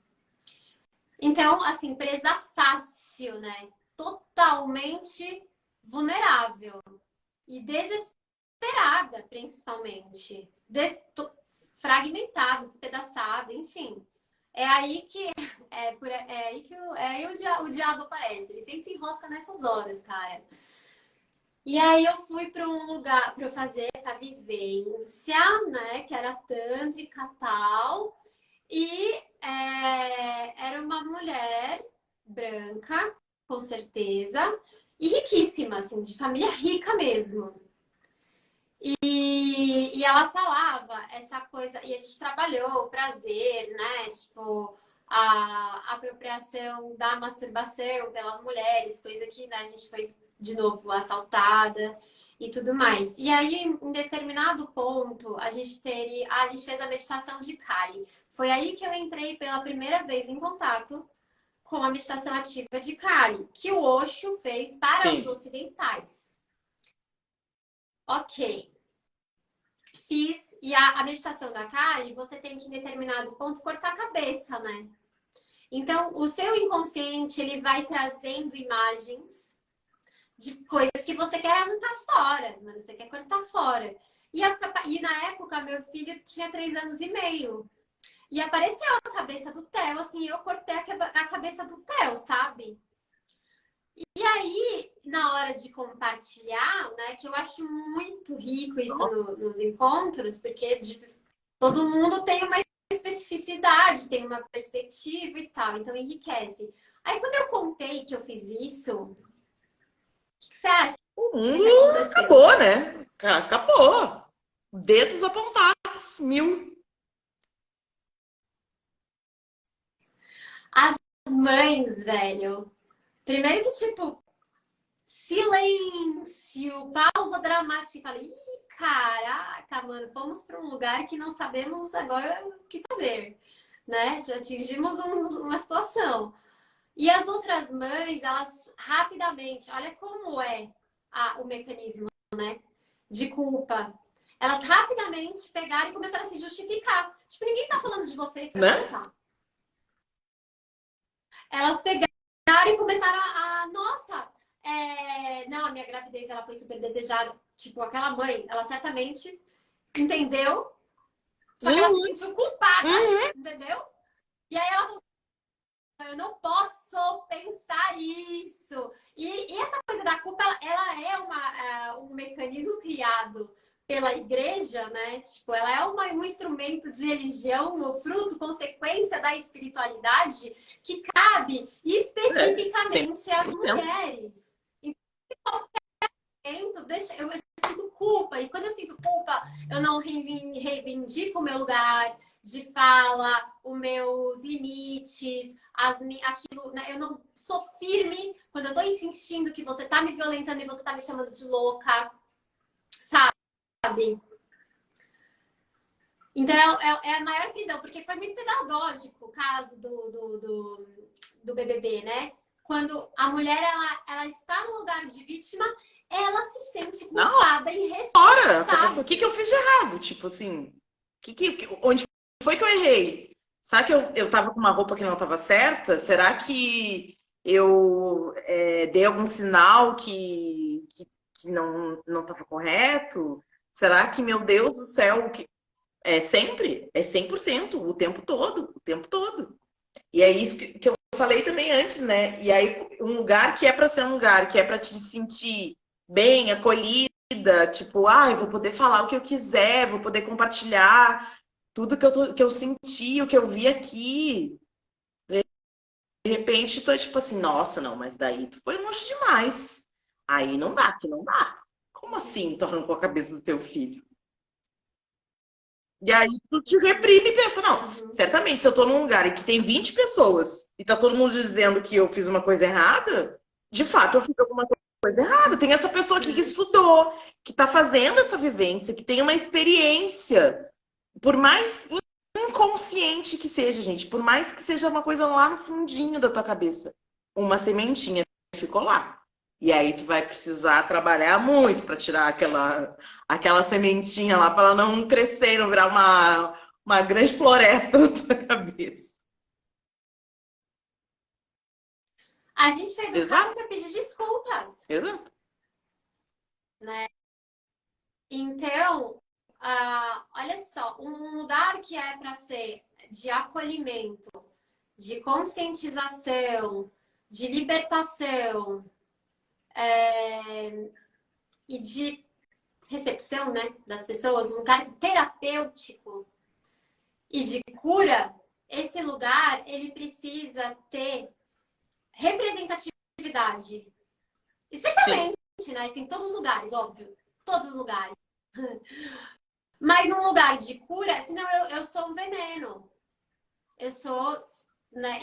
Então, assim, presa fácil, né? Totalmente vulnerável e desesperada, principalmente. Fragmentada, despedaçada, enfim. É aí que o diabo aparece. Ele sempre enrosca nessas horas, cara. E aí eu fui para um lugar para fazer essa vivência, né? Que era tântrica tal. E era uma mulher branca, com certeza, e riquíssima, assim, de família rica mesmo. E ela falava essa coisa, e a gente trabalhou o prazer, né? Tipo, a apropriação da masturbação pelas mulheres, coisa que, né, a gente foi de novo assaltada. e tudo mais. E aí, em determinado ponto, a gente fez a meditação de Kali. Foi aí que eu entrei pela primeira vez em contato com a meditação ativa de Kali, que o Osho fez para os Sim. ocidentais. Ok. Fiz. E a meditação da Kali, você tem que, em determinado ponto, cortar a cabeça, né? Então, o seu inconsciente, ele vai trazendo imagens de coisas que você quer arrancar fora, mas você quer cortar fora. E na época, meu filho tinha 3 anos e meio. E apareceu a cabeça do Theo, assim, eu cortei a cabeça do Theo, sabe? E aí, na hora de compartilhar, né, que eu acho muito rico isso nos encontros, porque todo mundo tem uma especificidade, tem uma perspectiva e tal, então enriquece. Aí, quando eu contei que eu fiz isso, o que você acha O que mundo aconteceu? acabou, né? Acabou. Dedos apontados, 1000. As mães, velho. Primeiro que, tipo, silêncio, pausa dramática e falei, ih, caraca, mano, fomos para um lugar que não sabemos agora o que fazer, né? Já atingimos uma situação. E as outras mães, elas rapidamente, olha como é o mecanismo, né? De culpa. Elas rapidamente pegaram e começaram a se justificar. Tipo, ninguém tá falando de vocês para Né? começar. Elas pegaram e começaram nossa, não, a minha gravidez ela foi super desejada. Tipo, aquela mãe, ela certamente entendeu, só que ela se Uhum, sentiu culpada, uhum. entendeu? E aí ela falou, eu não posso pensar isso. E essa coisa da culpa, ela é um mecanismo criado pela igreja, né? Tipo, ela é um instrumento de religião, o fruto, consequência da espiritualidade que cabe É, especificamente às 100%. mulheres. Então, eu sinto culpa, e quando eu sinto culpa, eu não reivindico o meu lugar de fala, os meus limites, aquilo, né? Eu não sou firme quando eu tô insistindo que você tá me violentando e você tá me chamando de louca, sabe? Então é a maior prisão, porque foi muito pedagógico o caso do BBB, né? Quando a mulher ela está no lugar de vítima, ela se sente Na culpada e hora. O responsável. que eu fiz de errado? Tipo assim, onde foi que eu errei? Será que eu tava com uma roupa que não tava certa? Será que eu dei algum sinal que não estava correto? Será que, meu Deus do céu, é sempre? É 100% o tempo todo, o tempo todo. E é isso que eu falei também antes, né? E aí, um lugar que é para ser um lugar que é para te sentir bem, acolhida, tipo, eu vou poder falar o que eu quiser, vou poder compartilhar tudo que eu senti, o que eu vi aqui. De repente, tu é tipo assim, nossa, não, mas daí tu foi longe demais. Aí não dá, que não dá. Como assim tu arrancou a cabeça do teu filho? E aí tu te reprime e pensa, não, certamente se eu tô num lugar em que tem 20 pessoas e tá todo mundo dizendo que eu fiz uma coisa errada, de fato eu fiz alguma coisa errada. Tem essa pessoa aqui que estudou, que tá fazendo essa vivência, que tem uma experiência. Por mais inconsciente que seja, gente, por mais que seja uma coisa lá no fundinho da tua cabeça, uma sementinha ficou lá. E aí tu vai precisar trabalhar muito para tirar aquela sementinha lá para ela não crescer e não virar uma grande floresta na tua cabeça. A gente foi educado Exato, para pedir desculpas, exato. né? Então, olha só, um lugar que é para ser de acolhimento, de conscientização, de libertação, e de recepção, né, das pessoas, um lugar terapêutico e de cura, esse lugar ele precisa ter representatividade, Sim. especialmente, né, assim, em todos os lugares, óbvio, todos os lugares. Mas num lugar de cura, senão eu sou um veneno. Eu sou, né?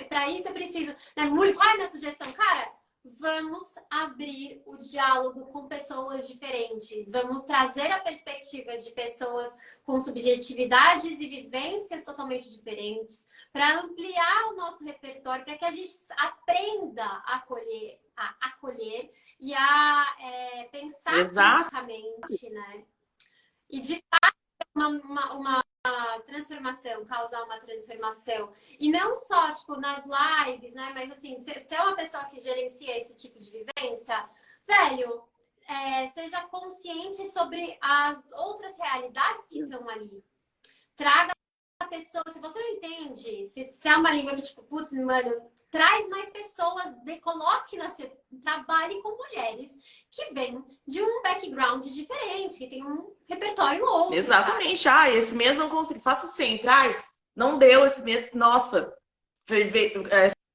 Para isso eu preciso, né? Qual é a minha sugestão, cara? vamos abrir o diálogo com pessoas diferentes. Vamos trazer a perspectiva de pessoas com subjetividades e vivências totalmente diferentes para ampliar o nosso repertório, para que a gente aprenda a acolher e a pensar Exato. criticamente, né? E de uma transformação, causar uma transformação. E não só, tipo, nas lives, né? Mas assim, se é uma pessoa que gerencia esse tipo de vivência, velho, seja consciente sobre as outras realidades que estão ali. Traga a pessoa, se você não entende, se é uma língua que, tipo, putz, mano, traz mais pessoas, coloque na sua. Trabalhe com mulheres que vêm de um background diferente, que tem um repertório outro. Exatamente. Cara. Esse mês não consegui. Faço sempre. Não deu esse mês. Nossa,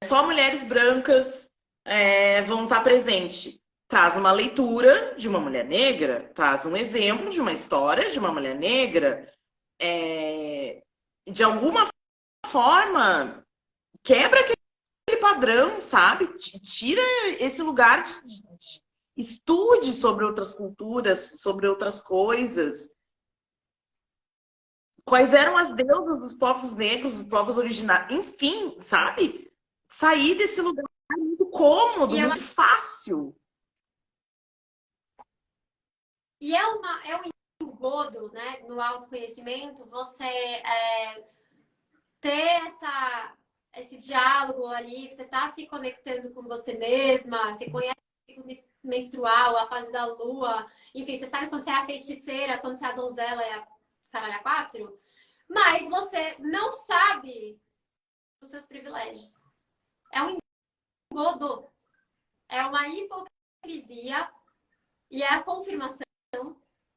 só mulheres brancas vão estar presentes. Traz uma leitura de uma mulher negra, traz um exemplo de uma história de uma mulher negra. De alguma forma, quebra aquele padrão, sabe? Tira esse lugar de estude sobre outras culturas, sobre outras coisas. Quais eram as deusas dos povos negros, dos povos originários, enfim, sabe? Sair desse lugar muito cômodo, muito fácil. E é um engodo, né, no autoconhecimento, você ter esse diálogo ali, você tá se conectando com você mesma, você conhece o ciclo menstrual, a fase da lua, enfim, você sabe quando você é a feiticeira, quando você é a donzela, é a caralho a quatro, mas você não sabe os seus privilégios. É um engodo, é uma hipocrisia e é a confirmação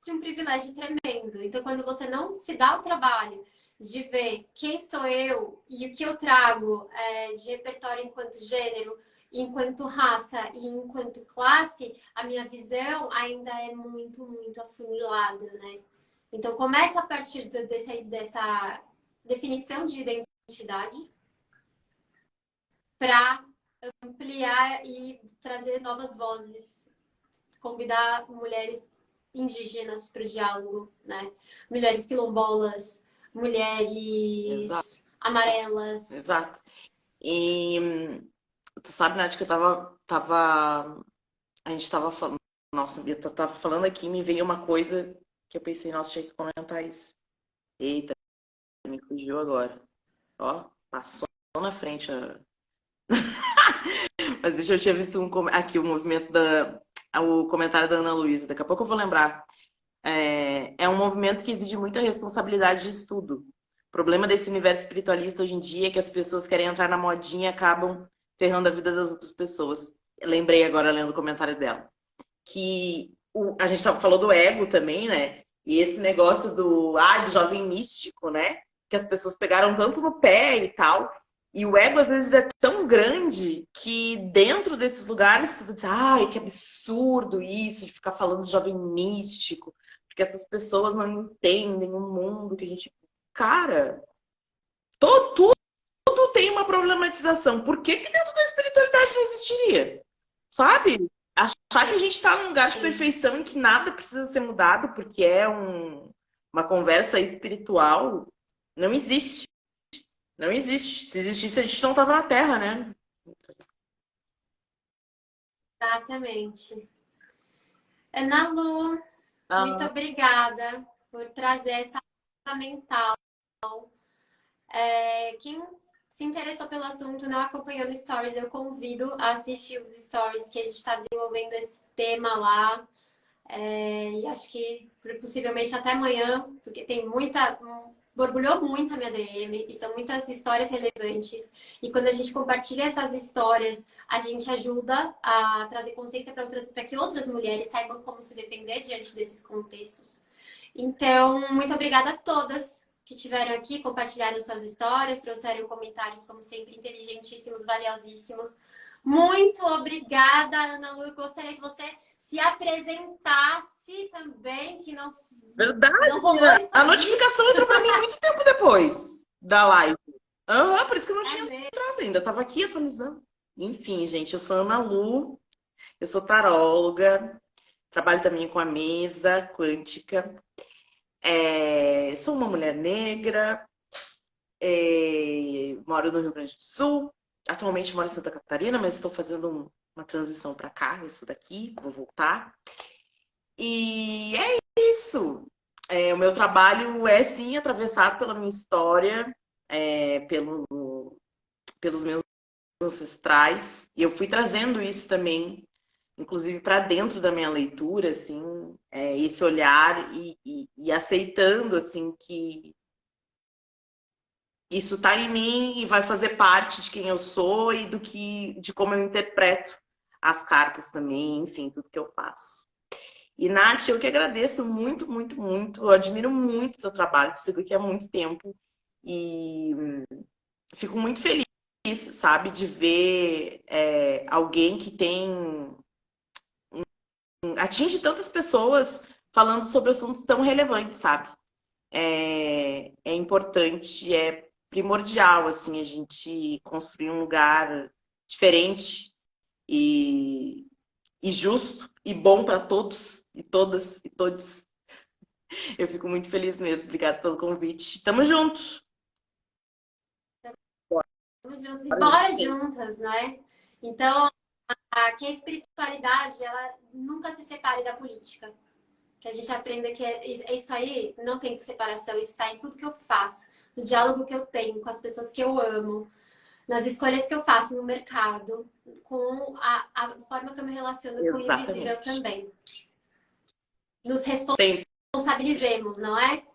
de um privilégio tremendo. Então, quando você não se dá o trabalho de ver quem sou eu e o que eu trago de repertório enquanto gênero, enquanto raça e enquanto classe, a minha visão ainda é muito, muito afunilada, né? Então, começa a partir dessa definição de identidade para ampliar e trazer novas vozes, convidar mulheres indígenas para o diálogo, né? Mulheres quilombolas, mulheres amarelas. Exato. E tu sabe, Nath, que eu tava. A gente tava falando. Nossa, eu tava falando aqui e me veio uma coisa que eu pensei, nossa, tinha que comentar isso. Eita, me fugiu agora. Ó, passou na frente. Mas deixa eu tinha visto aqui o movimento o comentário da Ana Luísa. Daqui a pouco eu vou lembrar. É um movimento que exige muita responsabilidade de estudo. O problema desse universo espiritualista hoje em dia é que as pessoas querem entrar na modinha e acabam ferrando a vida das outras pessoas. Eu lembrei agora, lendo o comentário dela. Que a gente falou do ego também, né? E esse negócio do jovem místico, né? Que as pessoas pegaram tanto no pé e tal. E o ego, às vezes, é tão grande que dentro desses lugares tu diz, que absurdo isso, de ficar falando de jovem místico, porque essas pessoas não entendem o mundo que a gente... Cara, tudo tem uma problematização. Por que dentro da espiritualidade não existiria? Sabe? Achar que a gente está num lugar de perfeição em que nada precisa ser mudado porque é uma conversa espiritual, não existe. Não existe. Se existisse, a gente não estava na Terra, né? Exatamente. Ana Lu, muito obrigada por trazer essa fundamental. Quem se interessou pelo assunto, não acompanhou no Stories, eu convido a assistir os Stories que a gente está desenvolvendo esse tema lá. E acho que possivelmente até amanhã, porque tem borbulhou muito a minha DM e são muitas histórias relevantes. E quando a gente compartilha essas histórias, a gente ajuda a trazer consciência para que outras mulheres saibam como se defender diante desses contextos. Então, muito obrigada a todas que estiveram aqui, compartilharam suas histórias, trouxeram comentários, como sempre, inteligentíssimos, valiosíssimos. Muito obrigada, Ana Lu. Eu gostaria que você se apresentasse também, que não... Verdade, não rolou isso a notificação entrou pra mim muito tempo depois da live. Por isso que eu não tinha entrado ainda. Tava aqui atualizando. Enfim, gente, eu sou Ana Lu. Eu sou taróloga, trabalho também com a mesa quântica. Sou uma mulher negra, moro no Rio Grande do Sul. Atualmente moro em Santa Catarina, mas estou fazendo uma transição para cá, isso daqui, vou voltar. E é isso. O meu trabalho é sim atravessado pela minha história, pelos meus ancestrais. E eu fui trazendo isso também, inclusive para dentro da minha leitura, assim, esse olhar e aceitando assim que isso está em mim e vai fazer parte de quem eu sou e de como eu interpreto as cartas também, enfim, tudo que eu faço. E, Nath, eu que agradeço muito, muito, muito. Eu admiro muito o seu trabalho, sigo aqui há muito tempo. E fico muito feliz, sabe, de ver alguém que atinge tantas pessoas falando sobre assuntos tão relevantes, sabe? É importante, é primordial, assim, a gente construir um lugar diferente e, e justo e bom para todos e todas e todos. Eu fico muito feliz mesmo. Obrigada pelo convite. Tamo junto. Vamos juntos e bora juntas, né? Então, que a espiritualidade, ela nunca se separe da política. Que a gente aprenda que é isso aí, não tem separação, isso está em tudo que eu faço, no diálogo que eu tenho com as pessoas que eu amo, nas escolhas que eu faço no mercado, com a forma que eu me relaciono com o invisível também. Nos Sempre. responsabilizemos, não é?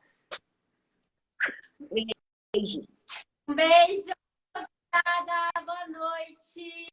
Beijo. Um beijo, obrigada, boa noite.